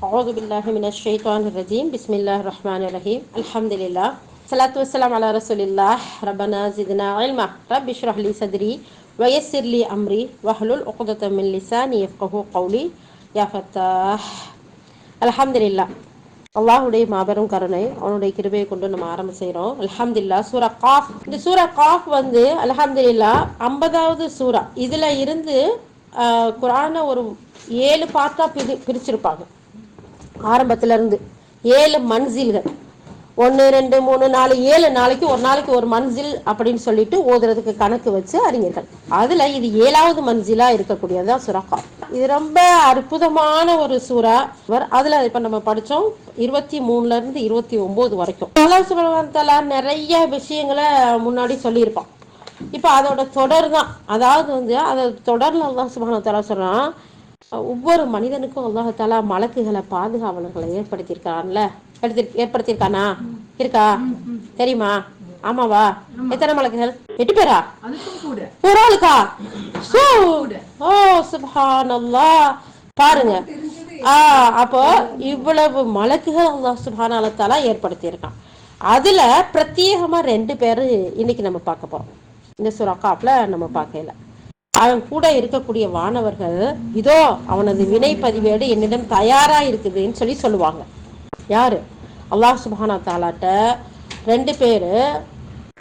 أعوذ بالله من الشيطان الرجيم بسم الله الرحمن الرحيم الحمد لله الصلاة والسلام على رسول الله ربنا زدنا علما رب اشرح لي صدري ويسر لي أمري واحلل عقدة من لساني يفقهوا قولي يا فتاح الحمد لله. அல்லாஹுடைய மாபெரும் கருணை அவனுடைய கிருபையை கொண்டு நம்ம ஆரம்பம் செய்கிறோம். அல்ஹம்துலில்லாஹ். சூரா காஃப். இந்த சூரா காஃப் வந்து அல்ஹம்துலில்லாஹ் 50வது சூரா. இதில் இருந்து குர்ஆனை ஒரு 7 பார்ட்டாக பிரிச்சிருப்பாங்க. ஆரம்பத்துல இருந்து 7 மன்சில்கள், 1 2 3 4 7 நாளைக்கு ஒரு நாளைக்கு ஒரு மன்சில் அப்படின்னு சொல்லிட்டு ஓதுறதுக்கு கணக்கு வச்சு அறிஞர்கள். அதுல இது 7வது மன்சிலா இருக்கக்கூடியதான் சூரா காஃப். இது ரொம்ப அற்புதமான ஒரு சூரா. அதுல இப்ப நம்ம படிச்சோம் 23ல இருந்து 29 வரைக்கும். அல்லாஹ் சுப்ஹானஹு வ தஆலா நிறைய விஷயங்களை முன்னாடி சொல்லியிருப்பான். இப்ப அதோட தொடர் தான். அதாவது வந்து அதோட தொடர்ல அல்லாஹ் சுப்ஹானஹு வ தஆலா சொல்றான், ஒவ்வொரு மனிதனுக்கும் அல்லாஹ் மலக்குகளை பாதுகாவலர்களை ஏற்படுத்தியிருக்கானா? இருக்கா? தெரியுமா? ஆமாவா? எத்தனை மலக்குகள்? 8 பேரா? ஒரு ஆளுக்கா? ஓ சுப்ஹானல்லாஹ். பாருங்க, அப்போ இவ்வளவு மலக்குகள் அல்லாஹ் சுப்ஹானஹு வ தஆலா ஏற்படுத்தியிருக்கான். அதுல பிரத்யேகமா 2 பேரு இன்னைக்கு நம்ம பார்க்க போறோம். இந்த சூரா காஃப்ல நம்ம பார்க்கல. அவன் கூட இருக்கக்கூடிய வானவர்கள், இதோ அவனது வினை பதிவேடு என்னிடம் தயாரா இருக்குதுன்னு சொல்லுவாங்க. யாரு? அல்லாஹ் சுப்ஹானஹு வ தஆலாட்ட 2 பேரு.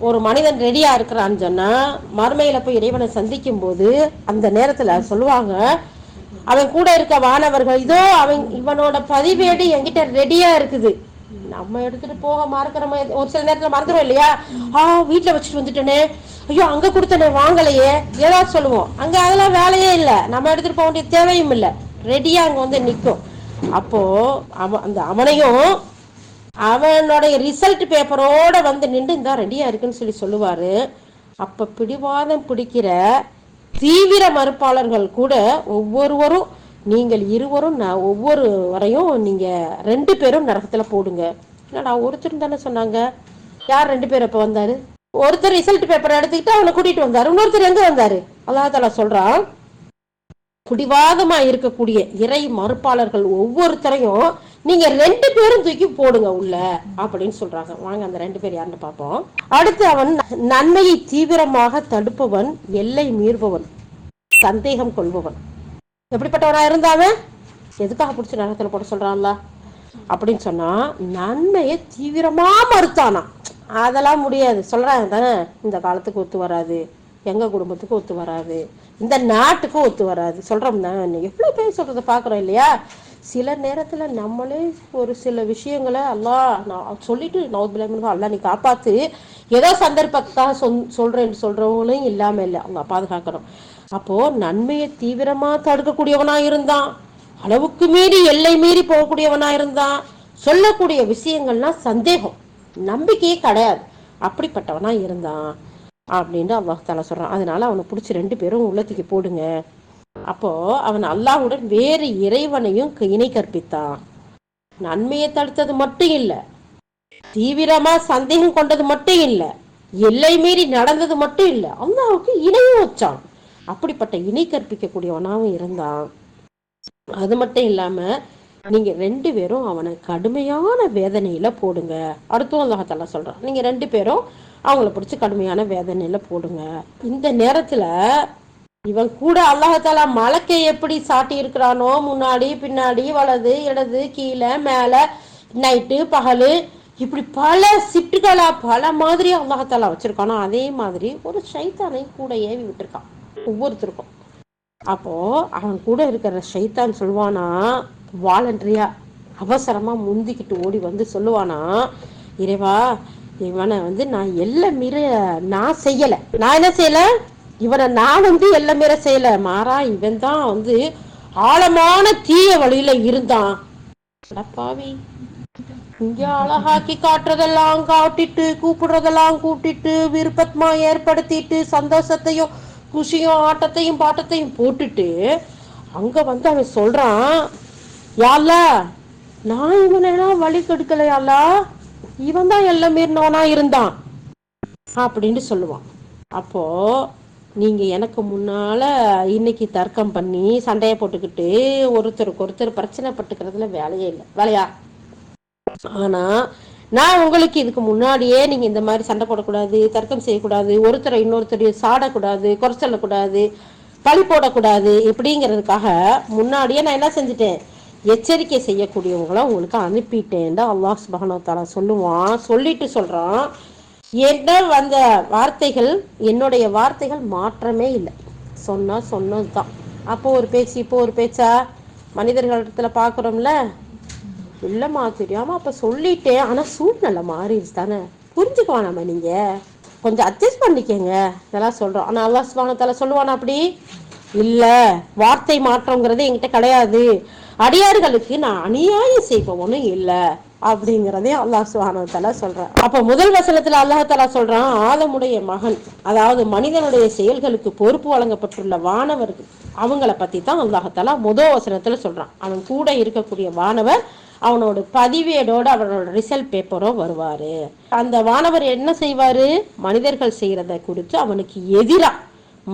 ஒரு மனிதன் ரெடியா இருக்கிறான்னு சொன்னா மறுமையில போய் இறைவனை சந்திக்கும் போது அந்த நேரத்துல சொல்லுவாங்க, அவன் கூட இருக்க வானவர்கள், இதோ இவனோட பதிவேடு என்கிட்ட ரெடியா இருக்குது. நம்ம எடுத்துட்டு போக மறக்கிறோம். ஒரு சில நேரத்துல மறந்துடும் இல்லையா? வீட்டுல வச்சுட்டு வந்துட்டேனே, ஐயோ அங்க கொடுத்தனே வாங்கலையே, ஏதாவது சொல்லுவோம். அங்க அதெல்லாம் வேலையே இல்லை, நம்ம எடுத்துட்டு போக வேண்டிய தேவையும் இல்லை, ரெடியா அங்க வந்து நிற்கும். அப்போ அந்த அவனையும் அவனுடைய ரிசல்ட் பேப்பரோட வந்து நின்று இந்த ரெடியா இருக்குன்னு சொல்லுவாரு. அப்ப பிடிவாதம் பிடிக்கிற தீவிர மறுப்பாளர்கள் கூட ஒவ்வொருவரும், நீங்கள் இருவரும் ஒவ்வொருவரையும் நீங்க 2 பேரும் நரகத்துல போடுங்க. என்னடா ஒருத்தர் தானே சொன்னாங்க? யார் 2 பேர் அப்ப வந்தாரு? ஒருத்தர் ரிசல்ட் பேப்பர் எடுத்துக்கிட்டு அவனை கூட்டிட்டு வந்தாரு. இன்னொருத்தர் எங்க வந்தாரு? அல்லாஹ் தஆலா சொல்றான், குடிவாதமா இருக்கக்கூடிய இறை மறுப்பாளர்கள் ஒவ்வொருத்தரையும் நீங்க 2 பேரும் தூக்கி போடுங்க உள்ள அப்படின்னு சொல்றாங்க. வாங்க அந்த 2 பேர் யாருன்னு பார்ப்போம். அடுத்து, அவன் நன்மையை தீவிரமாக தடுப்பவன், எல்லை மீறுபவன், சந்தேகம் கொள்பவன். எப்படிப்பட்டவனா இருந்தாவன்? எதுக்காக பிடிச்சி நரகத்துல போட சொல்றான்ல அப்படின்னு சொன்னா, நன்மையை தீவிரமா மறுத்தானா. அதெல்லாம் முடியாது சொல்றாங்க தானே, இந்த காலத்துக்கு ஒத்து வராது, எங்க குடும்பத்துக்கு ஒத்து வராது, இந்த நாட்டுக்கும் ஒத்து வராது சொல்றோம் தானே. எவ்வளவு பேர் சொல்றதை பாக்குறோம் இல்லையா? சில நேரத்துல நம்மளே ஒரு சில விஷயங்களை அல்லாஹ் சொல்லிட்டு அல்லாஹ் நீ காப்பாத்து, ஏதோ சந்தர்ப்பத்தான் சொல்றவங்களும் இல்லாம இல்லை, அவங்க பாதுகாக்கணும். அப்போ நன்மையை தீவிரமா தடுக்கக்கூடியவனா இருந்தான், அளவுக்கு மீறி எல்லை மீறி போகக்கூடியவனா இருந்தான், சொல்லக்கூடிய விஷயங்கள்லாம் சந்தேகம், நம்பிக்கையே கிடையாது, அப்படிப்பட்டவனா இருந்தான் அப்படின்னு அல்லாஹ் தஆலா சொல்றான். அதனால அவனை பிடிச்சி 2 பேரும் உள்ளத்துக்கு போடுங்க. அப்போ அவன் அல்லாஹ்வுடன் வேறு இறைவனையும் இணை கற்பித்தான். நன்மையை தடுத்தது மட்டும் இல்ல, தீவிரமா சந்தேகம் கொண்டது மட்டும் இல்ல, எல்லை மீறி நடந்தது மட்டும் இல்ல, அல்லாஹ்வுக்கு இணையும் வச்சான். அப்படிப்பட்ட இணை கற்பிக்கக்கூடியவனாவும் இருந்தான். அது மட்டும் இல்லாம நீங்க 2 பேரும் அவனை கடுமையான வேதனையில போடுங்க. அடுத்தும் அல்லாஹ் தஆலா சொல்றான், நீங்க 2 பேரும் அவங்கள பிடிச்சி கடுமையான வேதனையில போடுங்க. இந்த நேரத்துல இவன் கூட அல்லாஹ் தஆலா மலக்கை எப்படி சாட்டி இருக்கிறானோ, முன்னாடி பின்னாடி வலது இடது கீழே மேல நைட்டு பகலு, இப்படி பல ஷிப்ட்களா பல மாதிரி அல்லாஹ் தஆலா வச்சிருக்கானோ, அதே மாதிரி ஒரு ஷைத்தானை கூட ஏவி விட்டுருக்கான் ஒவ்வொருத்தருக்கும். அப்போ அவன் கூட இருக்கிற ஷைத்தான் சொல்லுவானா, வாலண்டரியா அவசரமா முந்திக்கிட்டு ஓடி வந்து சொல்லுவானா, இறைவா இவனை வந்து நான் எல்லாம் மீற நான் செய்யல, நான் என்ன செய்யல, இவனை நான் வந்து எல்லாம் மீற செய்யல, மாறா இவன் தான் வந்து ஆழமான தீய வழியில இருந்தான். பாவி, இங்க அழகாக்கி காட்டுறதெல்லாம் காட்டிட்டு, கூப்பிடுறதெல்லாம் கூட்டிட்டு, விருப்பமா ஏற்படுத்திட்டு, சந்தோஷத்தையும் குஷியும் ஆட்டத்தையும் பாட்டத்தையும் போட்டுட்டு அங்க வந்து அவன் சொல்றான், யாழ்லா நான் இவனெல்லாம் வழி கெடுக்கல, யாழ்லா இவன் தான் எல்லாம் மீறினவனா இருந்தான் அப்படின்னு சொல்லுவான். அப்போ நீங்க எனக்கு முன்னால இன்னைக்கு தர்க்கம் பண்ணி சண்டைய போட்டுக்கிட்டு ஒருத்தருக்கு ஒருத்தர் பிரச்சனை பட்டுக்கிறதுல வேலையே இல்லை. வேலையா? ஆனா நான் உங்களுக்கு இதுக்கு முன்னாடியே நீங்க இந்த மாதிரி சண்டை போடக்கூடாது, தர்க்கம் செய்யக்கூடாது, ஒருத்தரை இன்னொருத்தர் சாடக்கூடாது, குறை சொல்லக்கூடாது, பழி போடக்கூடாது, இப்படிங்கிறதுக்காக முன்னாடியே நான் என்ன செஞ்சுட்டேன், எச்சரிக்கை செய்யக்கூடியவங்கள உங்களுக்கு அனுப்பிட்டேன். அல்லாஹ் சுப்ஹானஹு வ தஆலா சொல்லுவான். சொல்லிட்டு சொல்றான், என்ன வந்த வார்த்தைகள் என்னுடைய வார்த்தைகள் மாற்றமே இல்லை. சொன்னது தான். அப்போ ஒரு பேச்சு இப்போ ஒரு பேச்சா மனிதர்களிடத்துல பாக்குறோம்ல. இல்லம்மா தெரியாம அப்ப சொல்லிட்டேன், ஆனா சூழ்நிலை மாறிடுச்சு தானே, புரிஞ்சுக்குவானாம நீங்க கொஞ்சம் அட்ஜஸ்ட் பண்ணிக்கங்க, இதெல்லாம் சொல்றோம். ஆனா அல்லாஹ் சுப்ஹானஹு வ தஆலா சொல்லுவானா அப்படி இல்ல. வார்த்தை மாற்றம்ங்கிறது என்கிட்ட கிடையாது. அடியார்களுக்கு நான் அநியாயம் செய்பவனும் இல்ல அப்படிங்கிறதே அல்லாஹ் சுப்ஹானஹு வ தஆலா சொல்றான். அப்ப முதல் வசனத்துல அல்லாஹ் தஆலா சொல்றான், ஆதமுடைய மகன், அதாவது மனிதனுடைய செயல்களுக்கு பொறுப்பு வழங்கப்பட்டுள்ள வானவர்கள், அவங்கள பத்தி தான் அல்லாஹ் தஆலா முதல் வசனத்துல சொல்றான். அவன் கூட இருக்கக்கூடிய வானவர் அவனோட பதிவேடோட அவனோட ரிசல்ட் பேப்பரோ வருவாரு. அந்த வானவர் என்ன செய்வாரு, மனிதர்கள் செய்யறத குறித்து அவனுக்கு எதிரா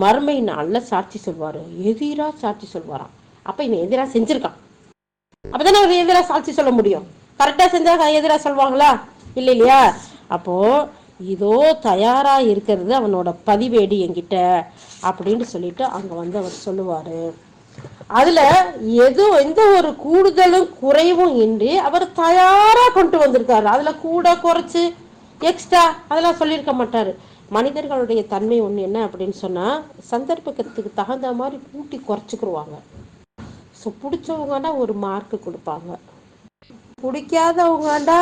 மறுமை நாள்ல சாட்சி சொல்வாரு. எதிரா சாட்சி சொல்வாராம். அப்ப இவன் எதிரா செஞ்சிருக்கான், அப்பதானே அவர் எதிரா சாட்சி சொல்ல முடியும். கரெக்டா செஞ்சா எதிரா சொல்வாங்களா? இல்ல இல்லையா? அப்போ இதோ தயாரா இருக்கிறது அவனோட பதிவேடு என்கிட்ட அப்படின்னு சொல்லிட்டு அங்க வந்து அவர் சொல்லுவாரு. அதுல எந்த ஒரு கூடுதலும் குறைவும் இன்றி அவர் தயாரா கொண்டு வந்திருக்காரு. அதுல கூட குறைச்சு எக்ஸ்ட்ரா அதெல்லாம் சொல்லியிருக்க மாட்டாரு. மனிதர்களுடைய தன்மை ஒண்ணு என்ன அப்படின்னு சொன்னா, சந்தர்ப்பத்துக்கு தகுந்த மாதிரி கூட்டி குறைச்சுக்குருவாங்க. ஸோ பிடிச்சவங்கன்னா ஒரு மார்க் கொடுப்பாங்க, பிடிக்காதவங்கடா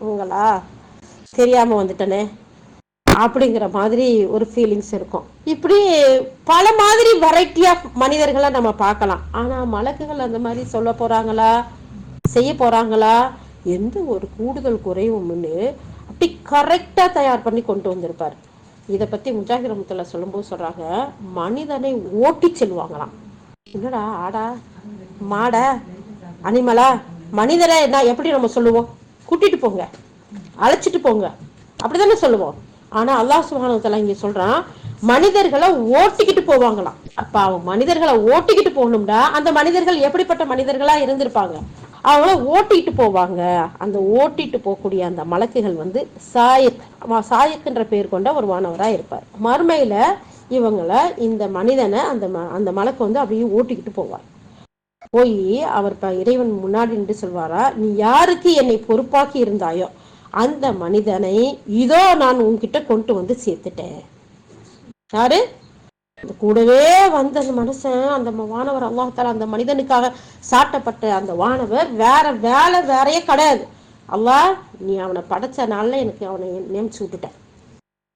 உங்களா தெரியாம வந்துட்டனே அப்படிங்கிற மாதிரி ஒரு ஃபீலிங்ஸ் இருக்கும். இப்படி பல மாதிரி வெரைட்டி ஆஃப் மனிதர்களை நம்ம பார்க்கலாம். ஆனா மலக்குகள் அந்த மாதிரி சொல்ல போறாங்களா, செய்ய போறாங்களா? எந்த ஒரு கூடுதல் குறைவும் அப்படி கரெக்டா தயார் பண்ணி கொண்டு வந்திருப்பாரு. இதை பத்தி முஜாஹிர் ரஹ்மத்துல்லாஹி சொல்லும்போது சொல்றாங்க, மனிதனை ஓட்டி செல்வாங்களாம். என்னடா ஆடா மாடா அனிமலா, மனிதரை நான் எப்படி நம்ம சொல்லுவோம், கூட்டிட்டு போங்க அழைச்சிட்டு போங்க அப்படித்தானே சொல்லுவோம். ஆனா அல்லாஹ் சுப்ஹானஹு வ தஆலா இங்க சொல்றான், மனிதர்களை ஓட்டிக்கிட்டு போவாங்களாம். அப்ப அவங்க மனிதர்களை ஓட்டிக்கிட்டு போகணும்டா அந்த மனிதர்கள் எப்படிப்பட்ட மனிதர்களா இருந்திருப்பாங்க, அவங்கள ஓட்டிட்டு போவாங்க. அந்த ஓட்டிட்டு போகக்கூடிய அந்த மலக்குகள் வந்து சாயக்குன்ற பேர் கொண்ட ஒரு வானவரா இருப்பார். மறுமையில இவங்களை இந்த மனிதனை அந்த மலக்கு வந்து அப்படியே ஓட்டிக்கிட்டு போவார். போய் அவர் இறைவன் முன்னாடி நின்று சொல்வாரா, நீ யாருக்கு என்னை பொறுப்பாக்கி இருந்தாயோ அந்த மனிதனை இதோ நான் உன்கிட்ட கொண்டு வந்து சேர்த்துட்டேன். யாரு கூடவே வந்த அந்த மனுஷன், அந்த வானவர் அல்லாஹ் தஆலா அந்த மனிதனுக்காக சாட்டப்பட்ட அந்த வானவர் வேற வேலை வேறையே கிடையாது. அல்லாஹ் நீ அவனை படைச்ச நாள்ல எனக்கு அவனை நியமிச்சு விட்டுட்டேன்,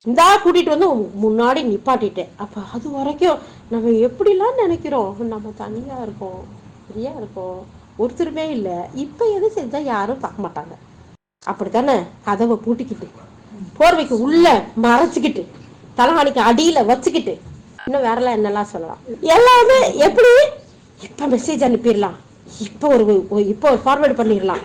இந்தா கூட்டிட்டு வந்து முன்னாடி நிப்பாட்டிட்டேன். அப்ப அது வரைக்கும் நம்ம எப்படிலாம் நினைக்கிறோம், நம்ம தனியா இருக்கோம், ஃப்ரீயா இருக்கோம், ஒருத்தருமே இல்லை, இப்ப எது செஞ்சா யாரும் பார்க்க மாட்டாங்க, அப்படித்தானே கதவை பூட்டிக்கிட்டு போர்வைக்கு உள்ள மறைச்சுக்கிட்டு தலைவாணிக்கு அடியில வச்சுக்கிட்டு இன்னும் வேறலாம் என்னெல்லாம் சொல்லலாம். எல்லாமே எப்படி இப்ப மெசேஜ் அனுப்பிடலாம், இப்ப ஒரு ஃபார்வர்ட் பண்ணிடலாம்,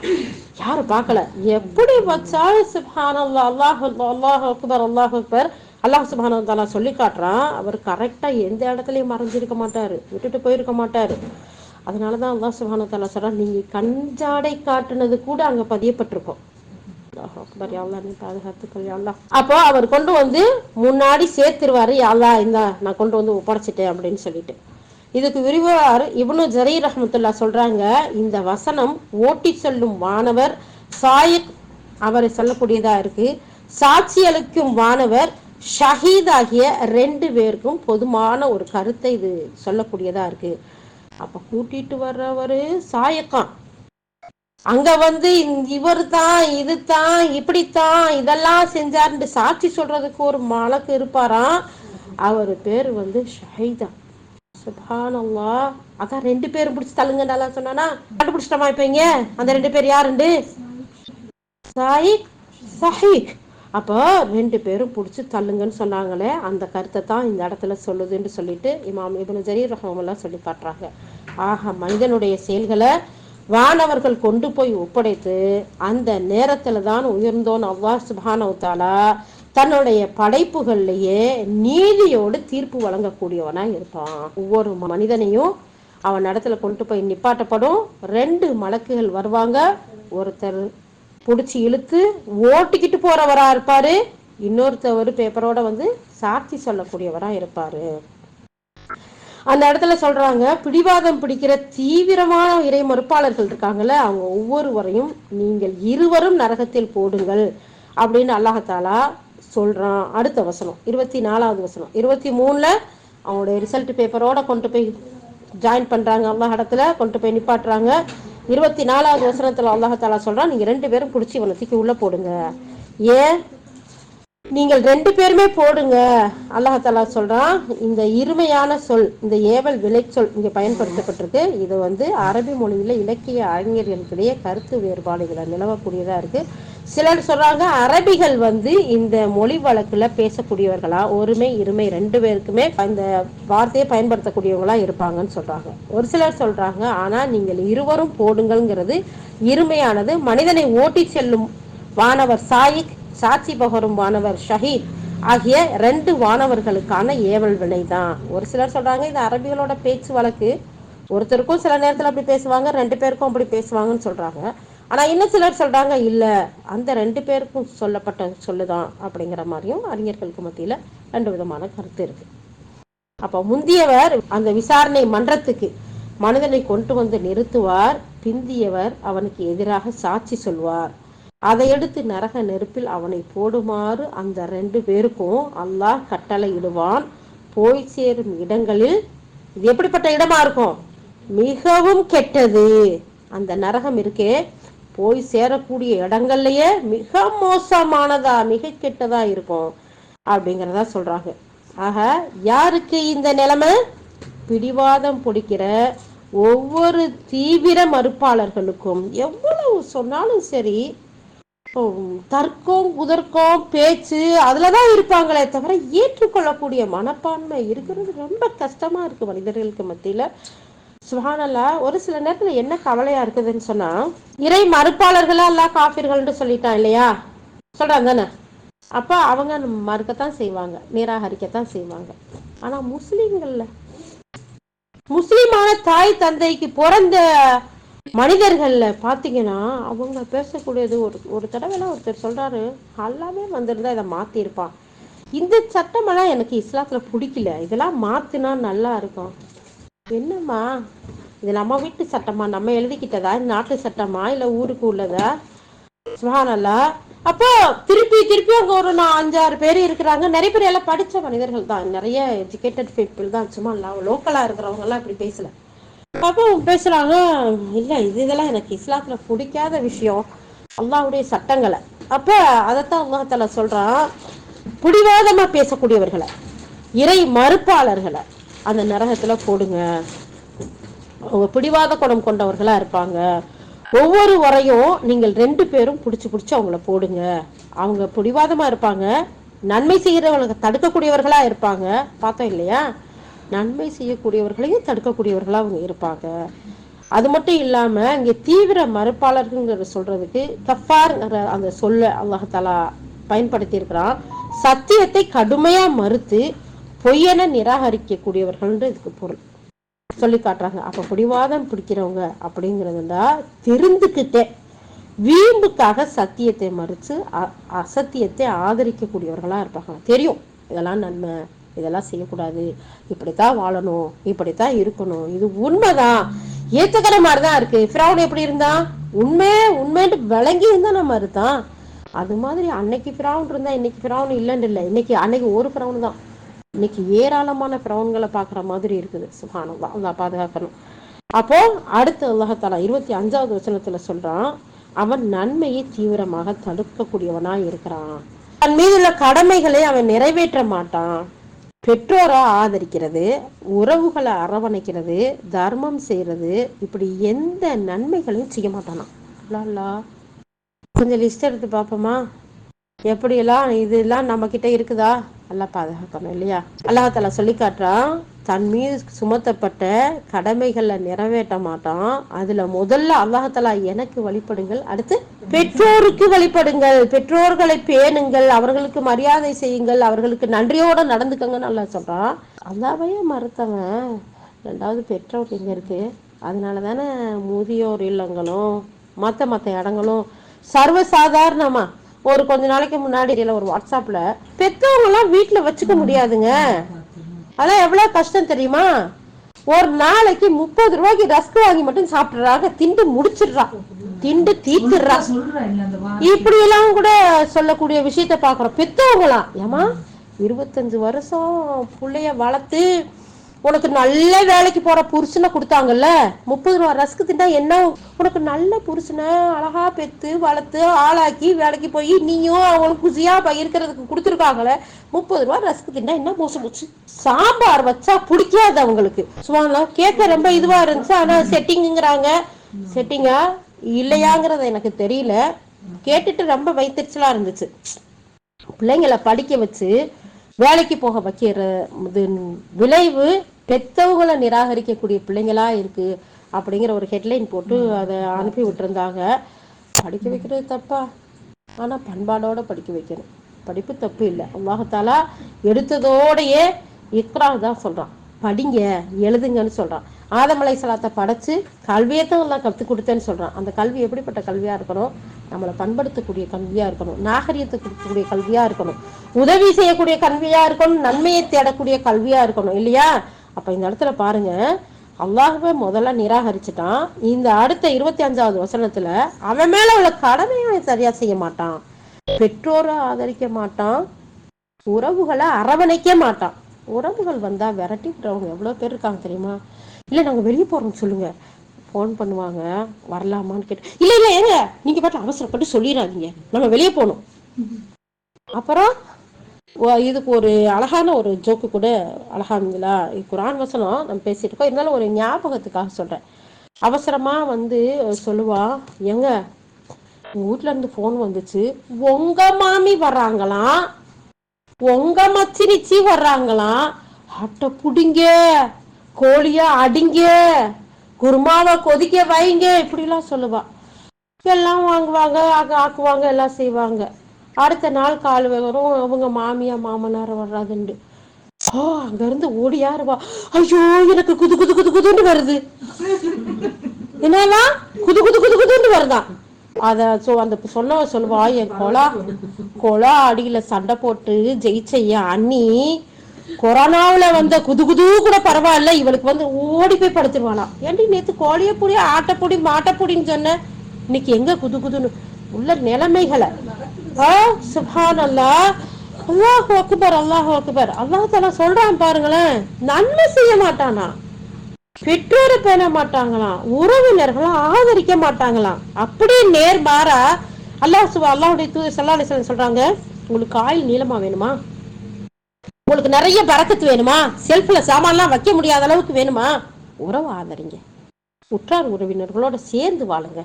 யாரும் பார்க்கல, எப்படி வச்சாலும் சுப்ஹானல்லாஹ் அல்லாஹ் அக்பர் அல்லாஹ் அக்பர் அல்லாஹ் சுப்ஹானஹு வ தஆலா சொல்லி காட்டுறான். அவர் கரெக்டா எந்த இடத்துலயும் மறைஞ்சிருக்க மாட்டாரு, விட்டுட்டு போயிருக்க மாட்டாரு. அதனாலதான் அல்லாஹ் சுப்ஹானஹு வ தஆலா சொல்றான், நீங்க கஞ்சாடை காட்டுனது கூட அங்க பதியப்பட்டிருக்கும். அப்போ அவர் கொண்டு வந்து முன்னாடி சேர்த்துருவாரு, அல்லாஹ் இந்த நான் கொண்டு வந்து ஒப்படைச்சிட்டேன் அப்படின்னு சொல்லிட்டு. இதுக்கு விரிவார் இப்னு ஜரீர் ரஹ்மத்துல்லாஹ் சொல்றாங்க, இந்த வசனம் ஓட்டி செல்லும் வானவர் சாயிக் அவரை சொல்லக்கூடியதா இருக்கு, சாட்சி அளிக்கும் வானவர் ஷஹீத் ஆகிய 2 பேருக்கும் பொதுமான ஒரு கருத்தை இது சொல்லக்கூடியதா இருக்கு. அப்ப கூட்டிட்டு வர்றவரு சாயக்கான், அங்க வந்து இவர் தான் இது தான் இப்படித்தான் இதெல்லாம் செஞ்சாருன்னு சாட்சி சொல்றதுக்கு ஒரு மலக்கு இருப்பாராம். அவரு பேரு வந்து ஷஹீதா. சுப்ஹானல்லாஹ். அதான் 2 பேரும் பிடிச்சி தள்ளுங்க சொன்னானா, கண்டுபிடிச்சிட்டமா இப்ப அந்த 2 பேர் யாருண்டு, சாயிக் சஹீக். அப்போ 2 பேரும் பிடிச்சி தள்ளுங்கன்னு சொன்னாங்களே, அந்த கருத்தை தான் இந்த இடத்துல சொல்லுதுன்னு சொல்லிட்டு இமாம் இப்னு ஜரீர் ரஹ்மத்துல்லாஹ் சொல்லி காட்டுறாங்க. ஆக மனிதனுடைய செயல்களை வானவர்கள் கொண்டு போய் ஒப்படைத்து அந்த நேரத்துல தான் உயர்ந்தோன் அல்லாஹ் சுப்ஹானஹு வ தஆலா தன்னுடைய படைப்புகள்லயே நீதியோடு தீர்ப்பு வழங்கக்கூடியவனா இருப்பான். ஒவ்வொரு மனிதனையும் அவன் இடத்துல கொண்டு போய் நிப்பாட்டப்படும். 2 மலக்குகள் வருவாங்க. ஒருத்தர் பிடிச்சி இழுத்து ஓட்டிக்கிட்டு போறவரா இருப்பாரு, இன்னொருத்தவர் பேப்பரோட வந்து சாட்சி சொல்லக்கூடியவரா இருப்பாரு. அந்த இடத்துல சொல்றாங்க, பிடிவாதம் பிடிக்கிற தீவிரமான இறை மறுப்பாளர்கள் இருக்காங்கல்ல, அவங்க ஒவ்வொருவரையும் நீங்கள் இருவரும் நரகத்தில் போடுங்கள் அப்படின்னு அல்லாஹாலா சொல்றான். அடுத்த வசனம் 24வது வசனம். 23ல அவங்களுடைய ரிசல்ட் பேப்பரோட கொண்டு போய் ஜாயின் பண்றாங்க, அல்லாஹ் இடத்துல கொண்டு போய் நிப்பாட்டுறாங்க. 24வது வசனத்துல அல்லாஹாலா சொல்றான், நீங்க 2 பேரும் பிடிச்சி இவனை தூக்கி உள்ள போடுங்க. ஏன் நீங்கள் 2 பேருமே போடுங்க. அல்லாஹாலா சொல்றான், இந்த இருமையான சொல், இந்த ஏவல் விலை சொல் இங்க பயன்படுத்தப்பட்டிருக்கு. இது வந்து அரபி மொழியில இலக்கிய அறிஞர்களுக்கிடையே கருத்து வேறுபாடுகளை நிலவக்கூடியதா இருக்கு. சிலர் சொல்றாங்க அரபிகள் வந்து இந்த மொழி வழக்குல பேசக்கூடியவர்களா, ஒருமை இருமை 2 பேருக்குமே இந்த வார்த்தையை பயன்படுத்தக்கூடியவங்களா இருப்பாங்கன்னு சொல்றாங்க. ஒரு சிலர் சொல்றாங்க, ஆனா நீங்கள் இருவரும் போடுங்கிறது இருமையானது மனிதனை ஓட்டி செல்லும் வானவர் சாயிக், சாட்சி பகரும் வானவர் ஷஹீத் ஆகிய 2 வானவர்களுக்கான ஏவல் வினை தான். ஒரு சிலர் சொல்றாங்க இது அரபிகளோட பேச்சு வழக்கு, ஒருத்தருக்கும் சில நேரத்தில் அப்படி பேசுவாங்க, 2 பேருக்கும் அப்படி பேசுவாங்கன்னு சொல்றாங்க. ஆனா இன்னும் சிலர் சொல்றாங்க இல்ல, அந்த 2 பேருக்கும் சொல்லப்பட்ட சொல்லுதான் அப்படிங்கிற மாதிரியும் அறிஞர்களுக்கு மத்தியில 2 விதமான கருத்து இருக்கு. அப்ப முந்தியவர் அந்த விசாரணை மன்றத்துக்கு மனிதனை கொண்டு வந்து நிறுத்துவார், பிந்தியவர் அவனுக்கு எதிராக சாட்சி சொல்வார். அதை எடுத்து நரக நெருப்பில் அவனை போடுமாறு அந்த 2 பேருக்கும் அல்லாஹ் கட்டளை இடுவான். போய் சேரும் இடங்களில் இது எப்படிப்பட்ட இடமா இருக்கும்? மிகவும் கெட்டது. அந்த நரகம் இருக்கே, போய் சேரக்கூடிய இடங்கள்லயே மிக மோசமானதா, மிக கெட்டதா இருக்கும் அப்படிங்கிறதா சொல்றாங்க. ஆக யாருக்கு இந்த நிலைமை? பிடிவாதம் பிடிக்கிற ஒவ்வொரு தீவிர மறுப்பாளர்களுக்கும். எவ்வளவு சொன்னாலும் சரி, தர்க்கம் குதர்க்கம் பேச்சு அதுலதான் இருப்பாங்களே தவிர ஏற்றுக்கொள்ளக்கூடிய மனப்பான்மை இருக்கிறது ரொம்ப கஷ்டமா இருக்கு மனிதர்களுக்கு மத்தியில. சுப்ஹானல்லாஹ். ஒரு சில நேரத்துல என்ன கவலையா இருக்குதுன்னு சொன்னா, இறை மறுப்பாளர்களா எல்லாம் காபிர்கள்னு சொல்லிட்டான் இல்லையா, சொல்றாங்க தானே. அப்ப அவங்க மறுக்கத்தான் செய்வாங்க, நிராகரிக்கத்தான் செய்வாங்க. ஆனா முஸ்லிம்கள்ல, முஸ்லிமான தாய் தந்தைக்கு பிறந்த மனிதர்கள்ல பாத்தீங்கன்னா அவங்க பேசக்கூடியது ஒரு தடவைலாம் ஒருத்தர் சொல்றாரு, அல்லாமே வந்திருந்தா இதை மாத்தி இருப்பான், இந்த சட்டமெல்லாம் எனக்கு இஸ்லாத்துல பிடிக்கல, இதெல்லாம் மாத்தினா நல்லா இருக்கும். என்னம்மா இது நம்ம வீட்டு சட்டமா, நம்ம எழுதிக்கிட்டதா, நாட்டு சட்டமா, இல்ல ஊருக்கு உள்ளதா? சுப்ஹானல்லாஹ். அப்போ திருப்பி திருப்பி அங்க ஒரு 5-6 பேர் இருக்கிறாங்க. நிறைய பேர் எல்லாம் படிச்ச மனிதர்கள் தான், நிறைய எஜுகேட்டட் பீப்புள் தான், சும்மா லோக்கலா இருக்கிறவங்க எல்லாம் இப்படி பேசல. அப்போ பேசுறாங்க, இல்ல இதெல்லாம் எனக்கு இஸ்லாத்துல பிடிக்காத விஷயம், அல்லாஹ்வுடைய சட்டங்களை. அப்ப அதைத்தான் அல்லாஹ் தஆலா சொல்றான், பிடிவாதமா பேசக்கூடியவர்களை, இறை மறுப்பாளர்களை அந்த நரகத்துல போடுங்க. அவங்க பிடிவாத குணம் கொண்டவர்களா இருப்பாங்க. ஒவ்வொரு வரையும் நீங்கள் 2 பேரும் பிடிச்சு அவங்கள போடுங்க. அவங்க பிடிவாதமா இருப்பாங்க, நன்மை செய்யறவங்களுக்கு தடுக்கக்கூடியவர்களா இருப்பாங்க. பார்த்தோம் இல்லையா, நன்மை செய்யக்கூடியவர்களையும் தடுக்கக்கூடியவர்களா அவங்க இருப்பாங்க. அது மட்டும் இல்லாம இங்க தீவிர மறுப்பாளர்கள் சொல்றதுக்கு கஃபார் அந்த சொல்ல அல்லாஹ் தஆலா பயன்படுத்தி இருக்கிறான். சத்தியத்தை கடுமையா மறுத்து பொய்யென நிராகரிக்க கூடியவர்கள் இதுக்கு பொருள் சொல்லி காட்டுறாங்க. அப்ப பிடிவாதம் பிடிக்கிறவங்க அப்படிங்கிறதுண்டா தெரிந்துக்கிட்டே வீம்புக்காக சத்தியத்தை மறுத்து அசத்தியத்தை ஆதரிக்க கூடியவர்களா இருப்பாங்க. தெரியும் இதெல்லாம் நன்மை, இதெல்லாம் செய்யக்கூடாது, இப்படித்தான் வாழணும், இப்படித்தான் இருக்கணும், இது உண்மைதான், ஏத்துக்கிற மாதிரிதான் இருக்கு. ஃபிரௌன் எப்படி இருந்தான்? உண்மைன்னு விளங்கி இருந்தா நம்ம மறுத்தான். அது மாதிரி அன்னைக்கு ஃபிரௌன் இருந்தா இன்னைக்கு ஃபிரௌன் இல்லைன்னு இல்லை. அன்னைக்கு ஒரு ஃபிரௌன் தான், இன்னைக்கு ஏராளமான பிரவுன்களை பாக்குற மாதிரி இருக்குது. சுப்ஹானல்லாஹ், அல்லாஹ் பாதுகாக்கணும். அப்போ அடுத்து அல்லாஹ் தஆலா 25வது வசனத்துல சொல்றான், அவன் நன்மையை தீவிரமாக தடுக்கக்கூடியவனா இருக்கிறான், தன் மீது உள்ள கடமைகளை அவன் நிறைவேற்ற மாட்டான், பெற்றோரை ஆதரிக்கிறது, உறவுகளை அரவணைக்கிறது, தர்மம் செய்யறது, இப்படி எந்த நன்மைகளையும் செய்ய மாட்டானா. அல்லாஹ் கொஞ்சம் லிஸ்ட் எடுத்து பார்ப்போமா, எப்படியெல்லாம் இதெல்லாம் நம்ம கிட்ட இருக்குதா? எல்லாம் பாதுகாக்கணும் இல்லையா? அல்லாஹ் தஆலா சொல்லி காட்டுறான், தன் மீது சுமத்தப்பட்ட கடமைகளை நிறைவேற்ற மாட்டான். அதுல முதல்ல அல்லாஹ்தஆலா எனக்கு வழிபடுங்கள், அடுத்து பெற்றோருக்கு வழிபடுங்கள், பெற்றோர்களை பேணுங்கள், அவர்களுக்கு மரியாதை செய்யுங்கள், அவர்களுக்கு நன்றியோட நடந்துக்கங்கன்னு அல்லாஹ் சொல்றான். அல்லாஹ்வையே மறுத்தவன் ரெண்டாவது பெற்றோர் எங்க இருக்கு? அதனால தானே முதியோர் இல்லங்களும் மற்ற இடங்களும் சர்வசாதாரணமா கொஞ்ச நாளைக்கு முன்னாடி ஒரு வாட்ஸ்அப்ல பெற்றவங்க எல்லாம் வீட்டுல வச்சுக்க முடியாதுங்க, அதான் எவ்வளவு கஷ்டம் தெரியுமா? ஒரு நாளைக்கு 30 ரூபாய்க்கு ரஸ்க் வாங்கி மட்டும் சாப்பிடுறாங்க, திண்டு முடிச்சிடுறான், திண்டு தீத்துறான். இப்படி எல்லாம் கூட சொல்லக்கூடிய விஷயத்த பாக்குறோம். பெத்தவங்களாம் ஏமா 25 வருஷம் புள்ளைய வளர்த்து உனக்கு நல்ல வேலைக்கு போற புருஷனை கொடுத்தாங்கல்ல, 30 ரூபா ரஸ்க்கு திண்டா என்ன? உனக்கு நல்ல புருஷனை அழகா பெத்து வளர்த்து ஆளாக்கி வேலைக்கு போய் நீயும் அவங்களுக்கு குசியா இருக்கிறதுக்கு கொடுத்துருக்காங்களே, 30 ரூபா ரஸ்க்கு திண்டா என்ன மோசம் போச்சு? சாம்பார் வச்சா பிடிக்காது அவங்களுக்கு. சும்மா கேட்க ரொம்ப இதுவா இருந்துச்சு, ஆனா செட்டிங்கிறாங்க. செட்டிங்கா இல்லையாங்கிறத எனக்கு தெரியல. கேட்டுட்டு ரொம்ப வைத்தறிச்சலா இருந்துச்சு. பிள்ளைங்களை படிக்க வச்சு வேலைக்கு போக வைக்கிற விளைவு பெத்தவங்களை நிராகரிக்கக்கூடிய பிள்ளைங்களா இருக்கு அப்படிங்கிற ஒரு ஹெட்லைன் போட்டு அதை அனுப்பி விட்டுருந்தாங்க. படிக்க வைக்கிறது தப்பா? ஆனா பண்பாடோட படிக்க வைக்கணும். படிப்பு தப்பு இல்லை. அல்லாஹ்தஆலா எடுத்ததோடையே இக்ரா தான் சொல்றான், படிங்க எழுதுங்கன்னு சொல்றான். ஆதம் அலைஹிஸ்ஸலாத்தை படைச்சு கல்வியத்தான் எல்லாம் கற்றுக் கொடுத்தேன்னு சொல்றான். அந்த கல்வி எப்படிப்பட்ட கல்வியா இருக்கணும்? நம்மளை பண்படுத்தக்கூடிய கல்வியா இருக்கணும், நாகரிகத்தை கொடுக்கக்கூடிய கல்வியா இருக்கணும், உதவி செய்யக்கூடிய கல்வியா இருக்கணும், நன்மையை தேடக்கூடிய கல்வியா இருக்கணும், இல்லையா? அப்ப இந்த இடத்துல பாருங்க, அல்லாஹ்வை முதல்ல நிராகரிச்சுட்டான். இந்த அடுத்த 25வது வசனத்துல அவன் மேல உள்ள கடமையை சரியா செய்ய மாட்டான், பெற்றோரை ஆதரிக்க மாட்டான், உறவுகளை அரவணைக்க மாட்டான். உறவுகள் வந்தா விரட்டி விடுறவங்க எவ்வளவு பேர் இருக்காங்க தெரியுமா? இல்ல நாங்க வெளியே போறோம்னு சொல்லுங்க, போன் பண்ணுவாங்க, வரலாமான்னு கேட்டு, இல்ல இல்ல ஏங்க நீங்க பாட்டு அவசரப்பட்டு சொல்லிடாதீங்க, நம்ம வெளியே போகணும். அப்புறம் இதுக்கு ஒரு அழகான ஒரு ஜோக்கு கூட, அழகாங்களா குர்ஆன் வசனம் நம்ம பேசிட்டு இருக்கோம், இருந்தாலும் ஒரு ஞாபகத்துக்காக சொல்றேன். அவசரமா சொல்லுவா, எங்க உங்க வீட்டுல இருந்து போன் வந்துச்சு, உங்க மாமி வர்றாங்களாம், உங்க மச்சினிச்சி வர்றாங்களாம், அட்டை புடிங்க, கோழியா அடிங்க, குருமாவை கொதிக்க வைங்க, இப்படிலாம் சொல்லுவா. எல்லாம் வாங்குவாங்க, ஆக்குவாங்க, எல்லாம் செய்வாங்க. அடுத்த நாள் கால் வரும், அவங்க மாமியா மாமனார வர்றாதுண்டு. அங்க இருந்து ஓடி யாருவா, ஐயோ எனக்கு குது குது குது குதுன்னு வருது. என்னவா குது குது குது குதுன்னு வருதான். அத அந்த சொல்லுவா, என் கொலா அடியில சண்டை போட்டு ஜெயிச்ச என் அண்ணி கொரோனாவுல வந்த குது குது கூட பரவாயில்ல, இவளுக்கு ஓடி போய் படுத்துருவானா. ஏன்டி நேத்து கோழிய பொடி ஆட்டைப்பொடி மாட்டைப்பொடின்னு சொன்ன, இன்னைக்கு எங்க குது குதுன்னு உள்ள நிலைமைகளை. சுப்ஹானல்லாஹ், அல்லாஹு அக்பர், அல்லாஹு அக்பர். அல்லாஹ்தஆலா சொல்றான் பாருங்களேன், நன்மை செய்ய மாட்டானா, பெற்றோரை பேண மாட்டாங்களாம், உறவினர்களை ஆதரிக்க மாட்டாங்களாம். அப்படியே நேர்மாறா அல்லாஹ்வுடைய தூதர் ஸல்லல்லாஹு அலைஹி வஸல்லம் சொல்றாங்க, உங்களுக்கு ஆயுள் நீளமா வேணுமா, உங்களுக்கு நிறைய பரக்கத்து வேணுமா, செல்ஃப்ல சாமான்லாம் வைக்க முடியாத அளவுக்கு வேணுமா, உறவு ஆதரிங்க, உற்றார் உறவினர்களோட சேர்ந்து வாழுங்க.